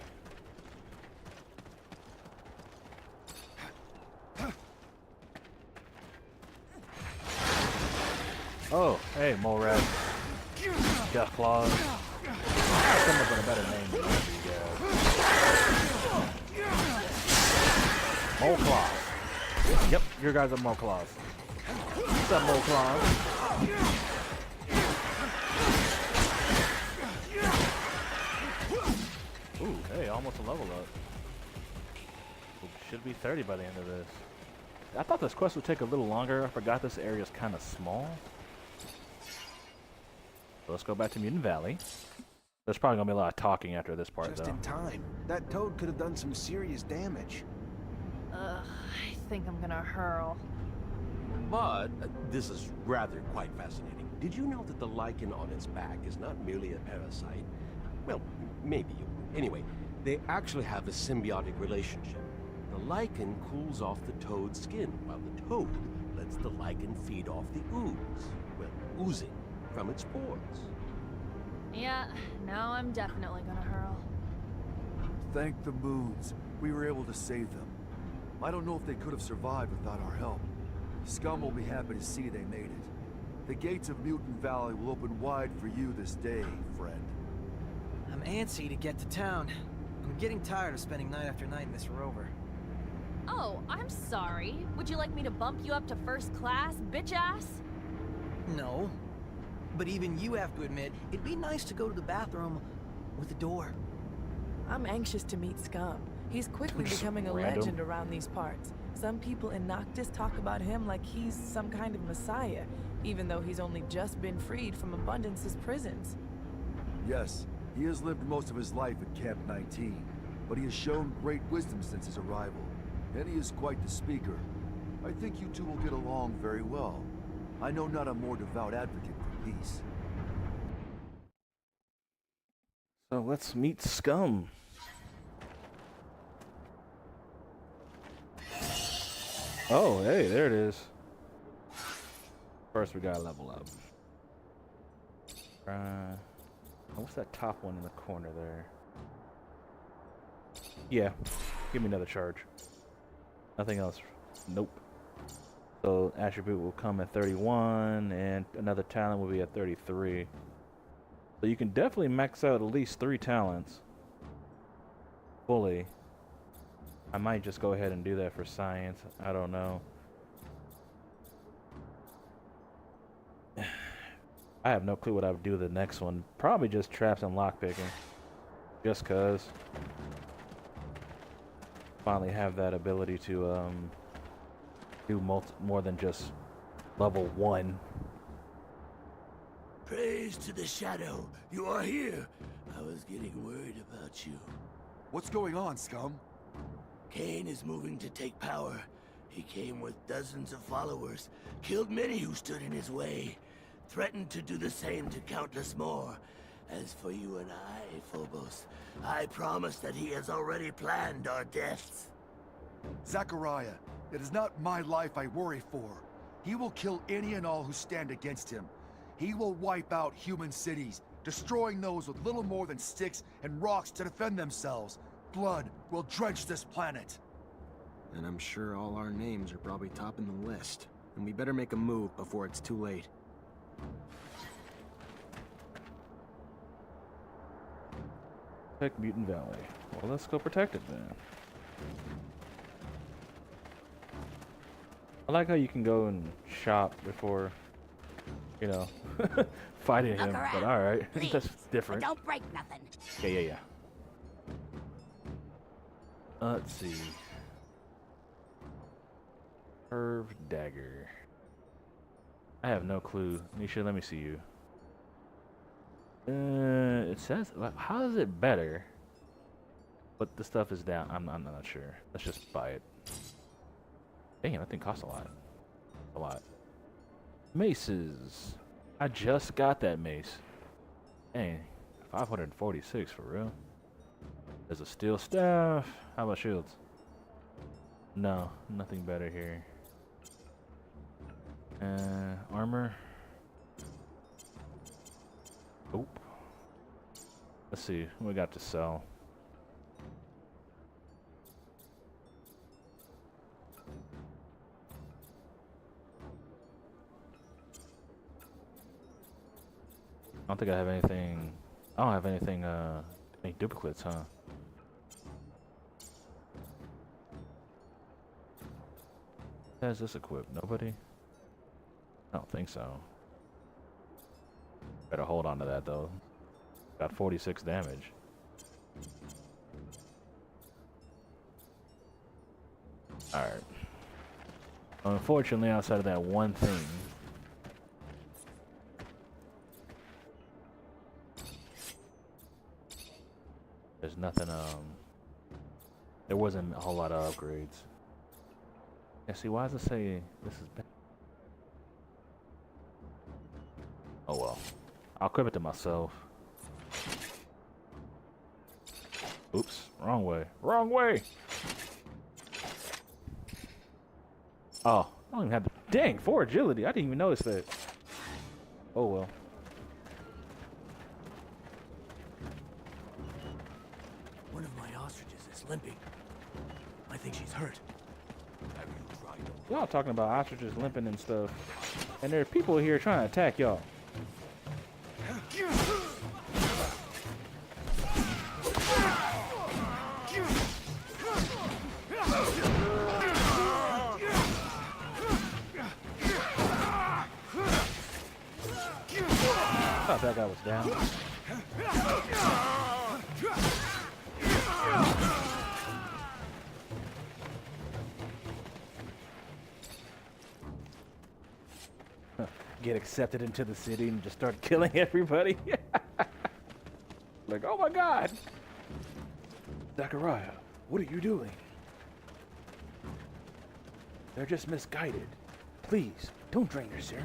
Oh, hey, mole rat. Death claws. I'll come up with a better name than that for you guys. Mole claws. Yep, your guys are mole claws. What's up, mole claws? almost a level up. It should be 30 by the end of this. I thought this quest would take a little longer. I forgot this area is kind of small. So let's go back to Mutant Valley. There's probably gonna be a lot of talking after this part, Just though. in time. That toad could have done some serious damage. I think I'm gonna hurl. But this is rather quite fascinating. Did you know that the lichen on its back is not merely a parasite? Well, maybe you would. Anyway, they actually have a symbiotic relationship. The lichen cools off the toad's skin, while the toad lets the lichen feed off the ooze. Well, oozing from its pores. Yeah, now I'm definitely gonna hurl. Thank the moons. We were able to save them. I don't know if they could have survived without our help. Scum will be happy to see they made it. The gates of Mutant Valley will open wide for you this day, friend. I'm antsy to get to town. I'm getting tired of spending night after night in this rover. Oh, I'm sorry. Would you like me to bump you up to first class, bitch ass? No. But even you have to admit, it'd be nice to go to the bathroom with a door. I'm anxious to meet Scum. He's quickly Just becoming a random. legend around these parts. Some people in Noctis talk about him like he's some kind of messiah, even though he's only just been freed from Abundance's prisons. Yes, he has lived most of his life at Camp 19, but he has shown great wisdom since his arrival, and he is quite the speaker. I think you two will get along very well. I know not a more devout advocate for peace. So let's meet Scum. Oh, hey, there it is. First, we gotta level up. What's that top one in the corner there? Yeah, give me another charge. Nothing else. Nope. So attribute will come at 31, and another talent will be at 33. So you can definitely max out at least 3 talents fully. I might just go ahead and do that for science. I don't know. I have no clue what I would do with the next one. Probably just traps and lockpicking. Just cause. Finally have that ability to do more than just level 1. Praise to the Shadow. You are here. I was getting worried about you. What's going on, Scum? Kane is moving to take power. He came with dozens of followers, killed many who stood in his way, threatened to do the same to countless more. As for you and I, Phobos, I promise that he has already planned our deaths. Zachariah, it is not my life I worry for. He will kill any and all who stand against him. He will wipe out human cities, destroying those with little more than sticks and rocks to defend themselves. Blood will drench this planet. And I'm sure all our names are probably topping the list. And we better make a move before it's too late. Protect Mutant Valley. Well, let's go protect it then. I like how you can go and shop before, you know, fighting him. But all right, that's different. Don't break nothing. Yeah. Let's see. Curved dagger. I have no clue. Neisha, let me see you. It says, how is it better? But the stuff is down. I'm not sure. Let's just buy it. Damn, that thing costs a lot. A lot. Maces. I just got that mace. Dang, 546 for real. There's a steel staff. How about shields? No, nothing better here. Armor. Nope. Let's see what we got to sell. I don't think I have anything. I don't have anything, any duplicates, huh? Who has this equipped? Nobody? I don't think so. Better hold on to that though. Got 46 damage. Alright. Unfortunately, outside of that one thing, there's nothing, there wasn't a whole lot of upgrades. Yeah, see, why does it say this is bad? Oh well. I'll equip it to myself. Oops, wrong way. Wrong way! Oh, I don't even have the... Dang, 4 agility. I didn't even notice that. Oh well. One of my ostriches is limping. I think she's hurt. Have you tried? Y'all talking about ostriches limping and stuff. And there are people here trying to attack y'all. I thought that guy was down. Get accepted into the city and just start killing everybody. Like, oh my God. Zachariah, what are you doing? They're just misguided. Please, don't drain your serum.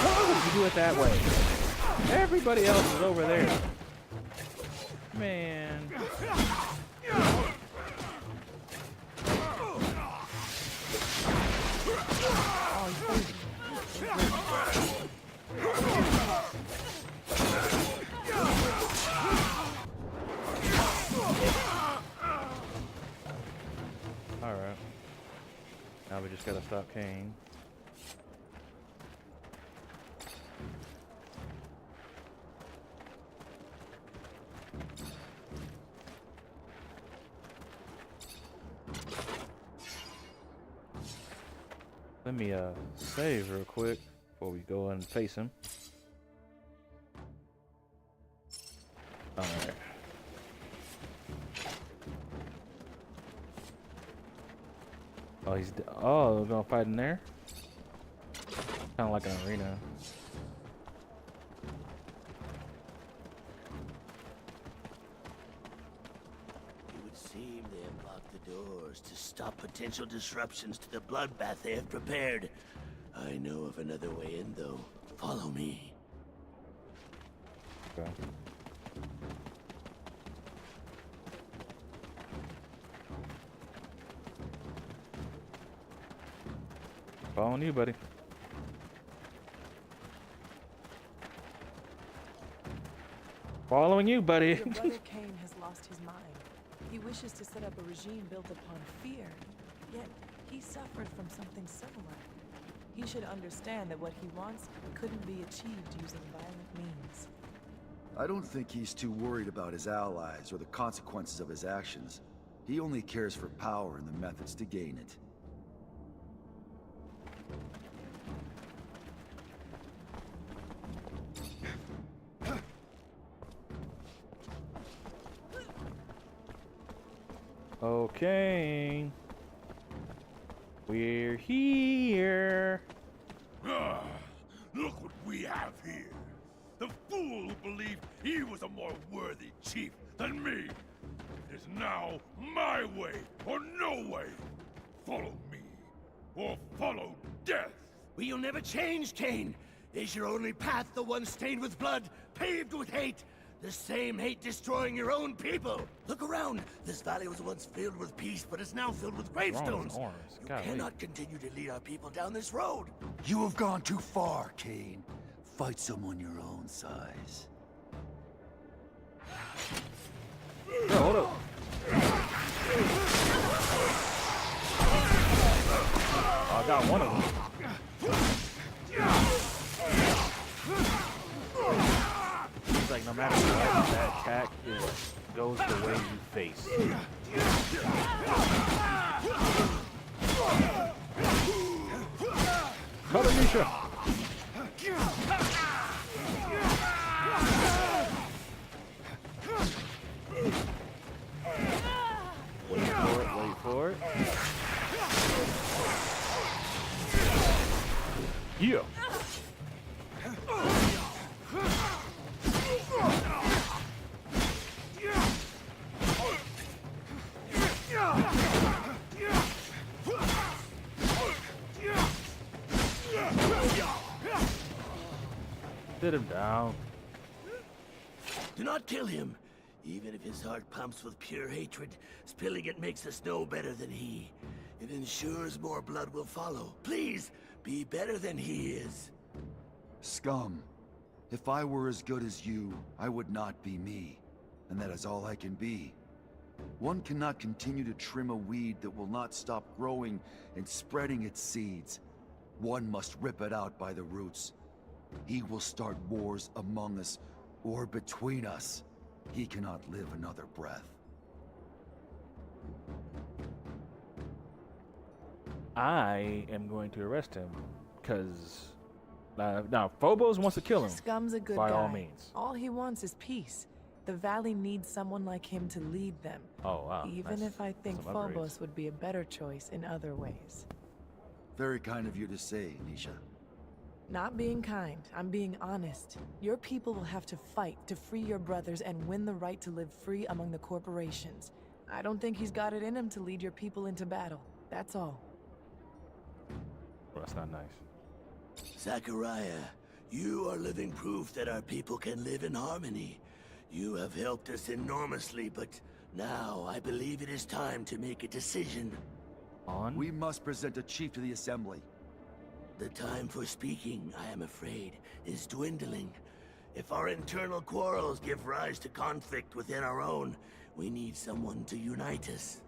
Why would you do it that way? Everybody else is over there. Man. Alright. Now we just gotta stop Kane. Let me save real quick before we go and face him. Alright. Oh, we're gonna fight in there? Kinda like an arena. It would seem they have locked the doors to stop potential disruptions to the bloodbath they have prepared. I know of another way in, though. Follow me. Okay. Following you, buddy. Following you, buddy. Your brother Cain has lost his mind. He wishes to set up a regime built upon fear, yet he suffered from something similar. He should understand that what he wants couldn't be achieved using violent means. I don't think he's too worried about his allies or the consequences of his actions. He only cares for power and the methods to gain it. Okay. We're here. Ah, look what we have here. The fool who believed he was a more worthy chief than me. It is now my way or no way. Follow me, or follow death. Will you never change, Cain? Is your only path the one stained with blood, paved with hate? The same hate destroying your own people. Look around. This valley was once filled with peace, but is now filled with gravestones. You cannot continue to lead our people down this road. You have gone too far, Cain. Fight someone your own size. Bro, hold up. Oh, I got one of them. It's like no matter what, that attack goes the way you face. Cover Neisha. sit him down. Do not kill him. Even if his heart pumps with pure hatred, spilling it makes us no better than he. It ensures more blood will follow. Please, be better than he is. Scum. If I were as good as you, I would not be me. And that is all I can be. One cannot continue to trim a weed that will not stop growing and spreading its seeds. One must rip it out by the roots. He will start wars among us, or between us. He cannot live another breath. I am going to arrest him, because now Phobos wants to kill him. Scum's a good by guy. all means. All he wants is peace. The Valley needs someone like him to lead them. Oh wow! Even nice. if I think Some upgrades. Phobos would be a better choice in other ways. Very kind of you to say, Neisha. Not being kind, I'm being honest. Your people will have to fight to free your brothers and win the right to live free among the corporations. I don't think he's got it in him to lead your people into battle. That's all. Well, that's not nice. Zachariah, you are living proof that our people can live in harmony. You have helped us enormously, but now I believe it is time to make a decision. We must present a chief to the Assembly. The time for speaking, I am afraid, is dwindling. If our internal quarrels give rise to conflict within our own, we need someone to unite us.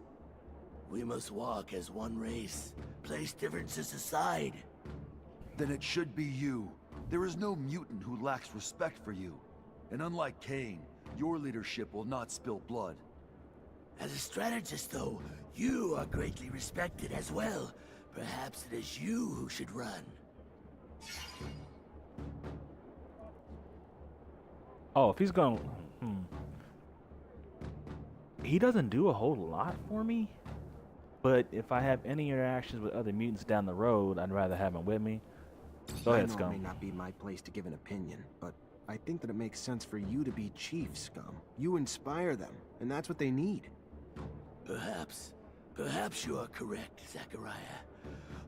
We must walk as one race, place differences aside. Then it should be you. There is no mutant who lacks respect for you. And unlike Cain, your leadership will not spill blood. As a strategist, though, you are greatly respected as well. Perhaps it is you who should run. Oh, if he's going, he doesn't do a whole lot for me. But if I have any interactions with other mutants down the road, I'd rather have him with me. Go ahead, I know Scum. it may not be my place to give an opinion, but I think that it makes sense for you to be chief, Scum. You inspire them, and that's what they need. Perhaps you are correct, Zachariah.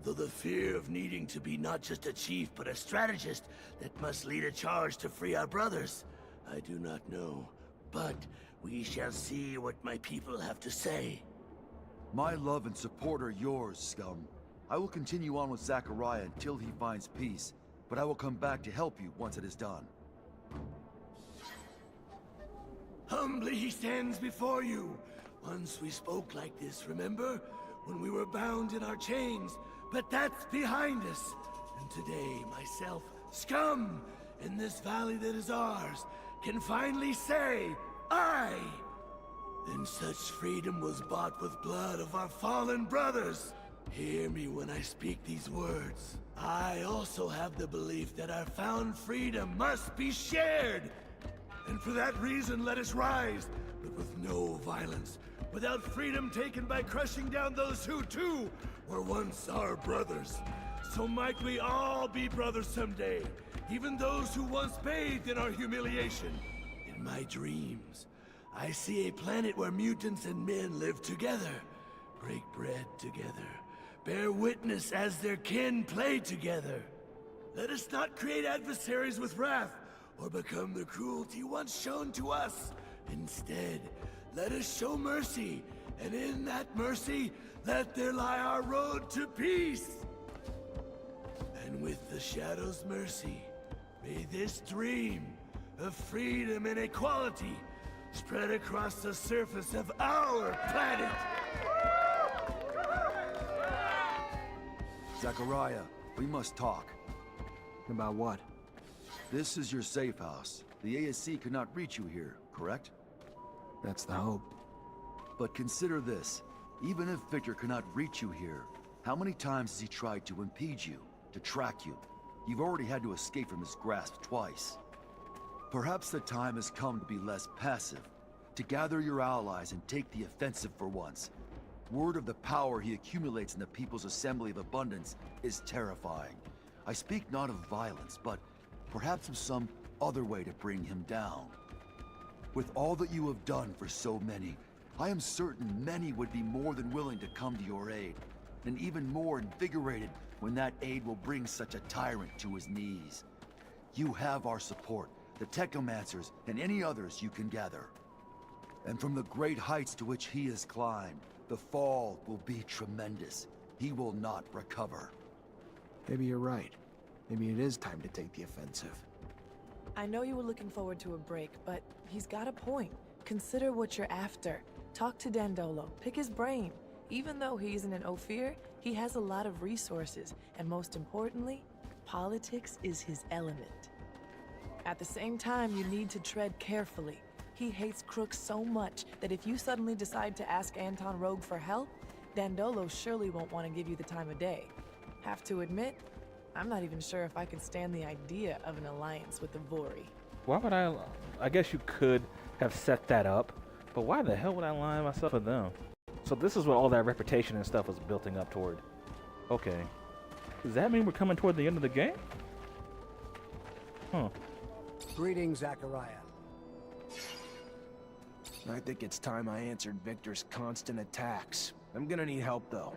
Though the fear of needing to be not just a chief, but a strategist that must lead a charge to free our brothers, I do not know. But we shall see what my people have to say. My love and support are yours, Scum. I will continue on with Zachariah until he finds peace, but I will come back to help you once it is done. Humbly he stands before you. Once we spoke like this, remember? When we were bound in our chains, but that's behind us. And today, myself, Scum, in this valley that is ours, can finally say, I! And such freedom was bought with blood of our fallen brothers. Hear me when I speak these words. I also have the belief that our found freedom must be shared. And for that reason, let us rise, but with no violence, without freedom taken by crushing down those who, too, were once our brothers. So might we all be brothers someday, even those who once bathed in our humiliation. In my dreams, I see a planet where mutants and men live together, break bread together, bear witness as their kin play together. Let us not create adversaries with wrath, or become the cruelty once shown to us. Instead, let us show mercy, and in that mercy, let there lie our road to peace. And with the Shadow's mercy, may this dream of freedom and equality spread across the surface of our planet. Zachariah, we must talk. About what? This is your safe house. The ASC could not reach you here, correct? That's the hope. But consider this. Even if Victor cannot reach you here, how many times has he tried to impede you, to track you? You've already had to escape from his grasp twice. Perhaps the time has come to be less passive, to gather your allies and take the offensive for once. Word of the power he accumulates in the People's Assembly of Abundance is terrifying. I speak not of violence, but perhaps of some other way to bring him down. With all that you have done for so many, I am certain many would be more than willing to come to your aid, and even more invigorated when that aid will bring such a tyrant to his knees. You have our support, the Technomancers, and any others you can gather. And from the great heights to which he has climbed, the fall will be tremendous. He will not recover. Maybe you're right. Maybe it is time to take the offensive. I know you were looking forward to a break, but he's got a point. Consider what you're after. Talk to Dandolo, pick his brain. Even though he isn't an Ophir, he has a lot of resources, and most importantly, politics is his element. At the same time, you need to tread carefully. He hates crooks so much that if you suddenly decide to ask Anton Rogue for help, Dandolo surely won't want to give you the time of day. Have to admit, I'm not even sure if I could stand the idea of an alliance with the Vori. Why would I guess you could have set that up, but why the hell would I align myself with them? So this is what all that reputation and stuff was building up toward. Okay. Does that mean we're coming toward the end of the game? Huh. Greetings, Zachariah. I think it's time I answered Victor's constant attacks. I'm gonna need help, though.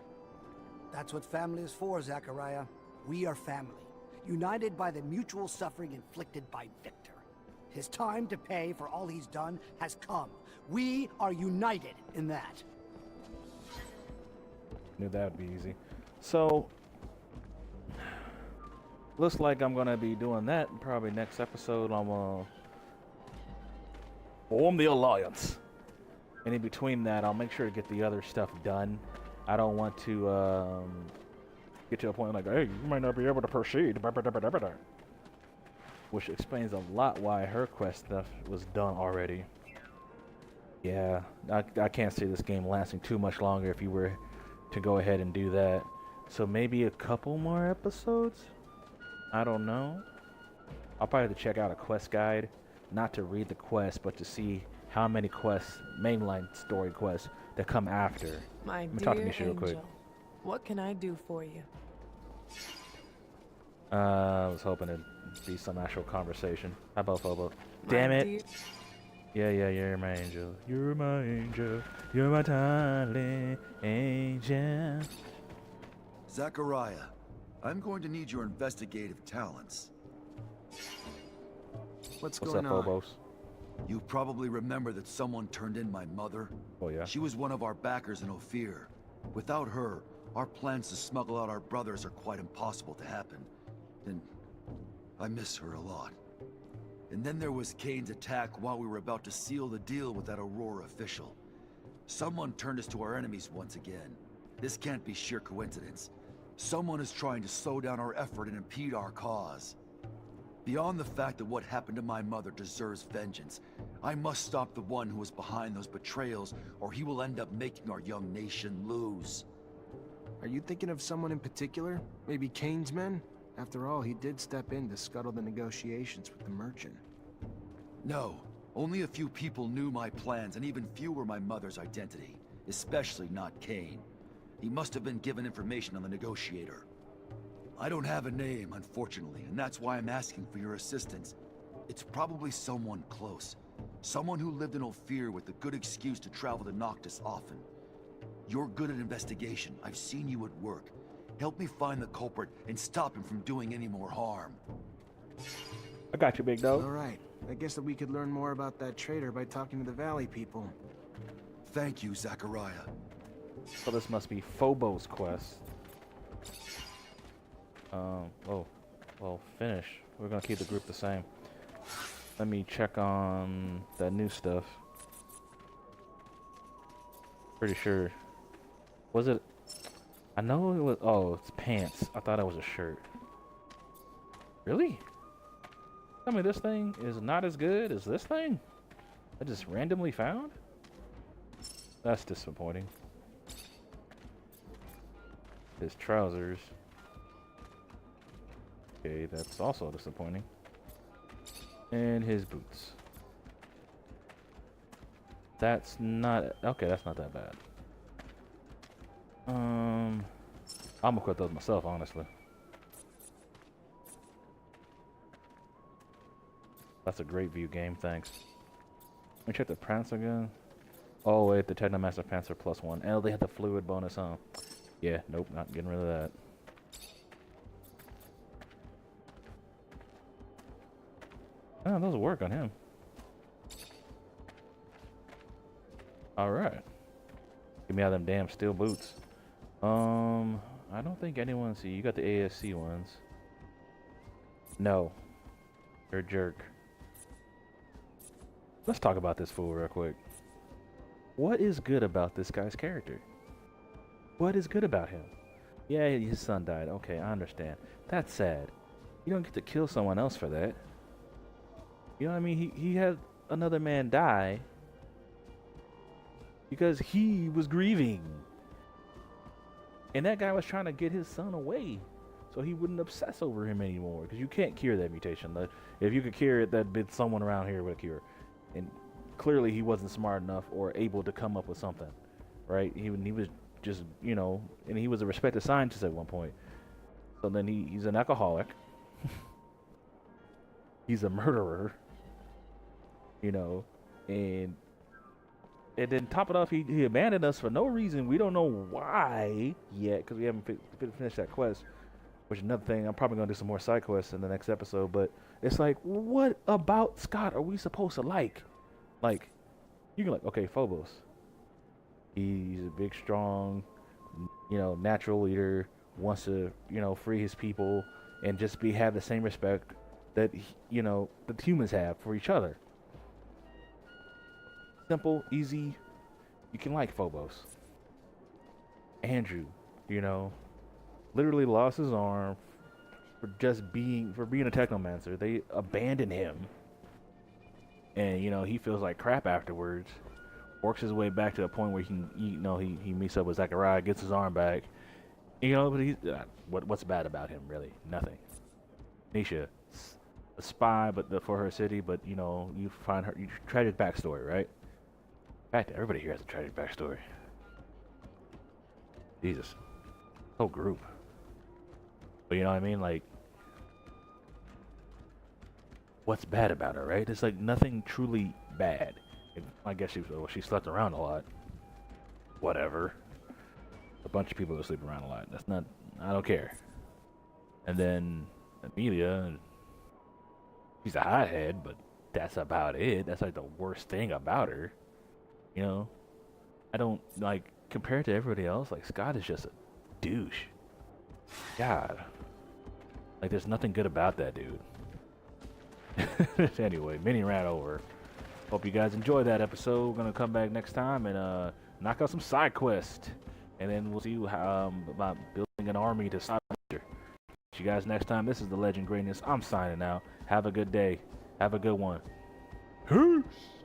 That's what family is for, Zachariah. We are family, united by the mutual suffering inflicted by Victor. His time to pay for all he's done has come. We are united in that. Knew that would be easy. So, looks like I'm gonna be doing that probably next episode. I'm gonna form the alliance, and in between that, I'll make sure to get the other stuff done. I don't want to get to a point like, hey, you might not be able to proceed, which explains a lot why her quest stuff was done already. Yeah, I can't see this game lasting too much longer if you were to go ahead and do that. So maybe a couple more episodes? I don't know. I'll probably have to check out a quest guide, not to read the quest, but to see how many quests, mainline story quests, that come after. My Let me dear talk to Neisha real quick. angel, what can I do for you? I was hoping it'd be some actual conversation. How about Phobo? My Damn it! dear- Yeah, you're my angel. You're my angel. You're my darling angel. Zachariah, I'm going to need your investigative talents. What's What's going up, on? Phobos? You probably remember that someone turned in my mother. Oh, yeah? She was one of our backers in Ophir. Without her, our plans to smuggle out our brothers are quite impossible to happen. And I miss her a lot. And then there was Kane's attack while we were about to seal the deal with that Aurora official. Someone turned us to our enemies once again. This can't be sheer coincidence. Someone is trying to slow down our effort and impede our cause. Beyond the fact that what happened to my mother deserves vengeance, I must stop the one who is behind those betrayals, or he will end up making our young nation lose. Are you thinking of someone in particular? Maybe Kane's men? After all, he did step in to scuttle the negotiations with the merchant. No, only a few people knew my plans, and even fewer my mother's identity, especially not Kane. He must have been given information on the negotiator. I don't have a name, unfortunately, and that's why I'm asking for your assistance. It's probably someone close. Someone who lived in Ophir with a good excuse to travel to Noctis often. You're good at investigation. I've seen you at work. Help me find the culprit and stop him from doing any more harm. I got you, big dog. All right. I guess that we could learn more about that traitor by talking to the Valley people. Thank you, Zachariah. So this must be Phobos' quest. Well, finish. We're gonna keep the group the same. Let me check on that new stuff. Pretty sure. Was it? I know it was. Oh, it's pants. I thought it was a shirt. Really? Tell me this thing is not as good as this thing? I just randomly found? That's disappointing. His trousers. Okay, that's also disappointing. And his boots. That's not... Okay, that's not that bad. I'm gonna quit those myself, honestly. That's a great view game, thanks. Let me check the pants again. Oh wait, the Technomancer pants are +1. And they had the fluid bonus, huh? Yeah, nope, not getting rid of that. Oh, those will work on him. All right. Give me out them damn steel boots. I don't think anyone see. You got the ASC ones. No. You're a jerk. Let's talk about this fool real quick. What is good about this guy's character? What is good about him? Yeah, his son died. Okay, I understand. That's sad. You don't get to kill someone else for that. You know what I mean? He had another man die because he was grieving. And that guy was trying to get his son away so he wouldn't obsess over him anymore. Because you can't cure that mutation. If you could cure it, that'd be someone around here would cure. And clearly he wasn't smart enough or able to come up with something. Right? He was just, you know, and he was a respected scientist at one point. So then he's an alcoholic. He's a murderer. You know, and then top it off, he abandoned us for no reason. We don't know why yet, because we haven't finished that quest. Which is another thing, I'm probably going to do some more side quests in the next episode. But it's like, what about Scott are we supposed to like? Like, you can like, okay, Phobos. He's a big, strong, you know, natural leader. Wants to, you know, free his people and just have the same respect that, you know, the humans have for each other. Simple, easy. You can like Phobos. Andrew, you know, literally lost his arm for being a Technomancer. They abandoned him, and you know he feels like crap afterwards. Works his way back to a point where he meets up with Zachariah, gets his arm back. You know, but he's what's bad about him? Really, nothing. Neisha, a spy, but for her city. But you know, you find her tragic backstory, right? In fact, everybody here has a tragic backstory. Jesus. Whole group. But you know what I mean? Like, what's bad about her, right? It's like nothing truly bad. I guess she slept around a lot. Whatever. A bunch of people that sleep around a lot. That's not, I don't care. And then Amelia, she's a hothead, but that's about it. That's like the worst thing about her. You know, I don't, like, compared to everybody else, like, Scott is just a douche. God. Like, there's nothing good about that dude. Anyway, mini rant over. Hope you guys enjoyed that episode. We're gonna come back next time and knock out some side quest. And then we'll see how, about building an army to stop Nature. See you guys next time. This is the Legend Greatness. I'm signing out. Have a good day. Have a good one. Peace!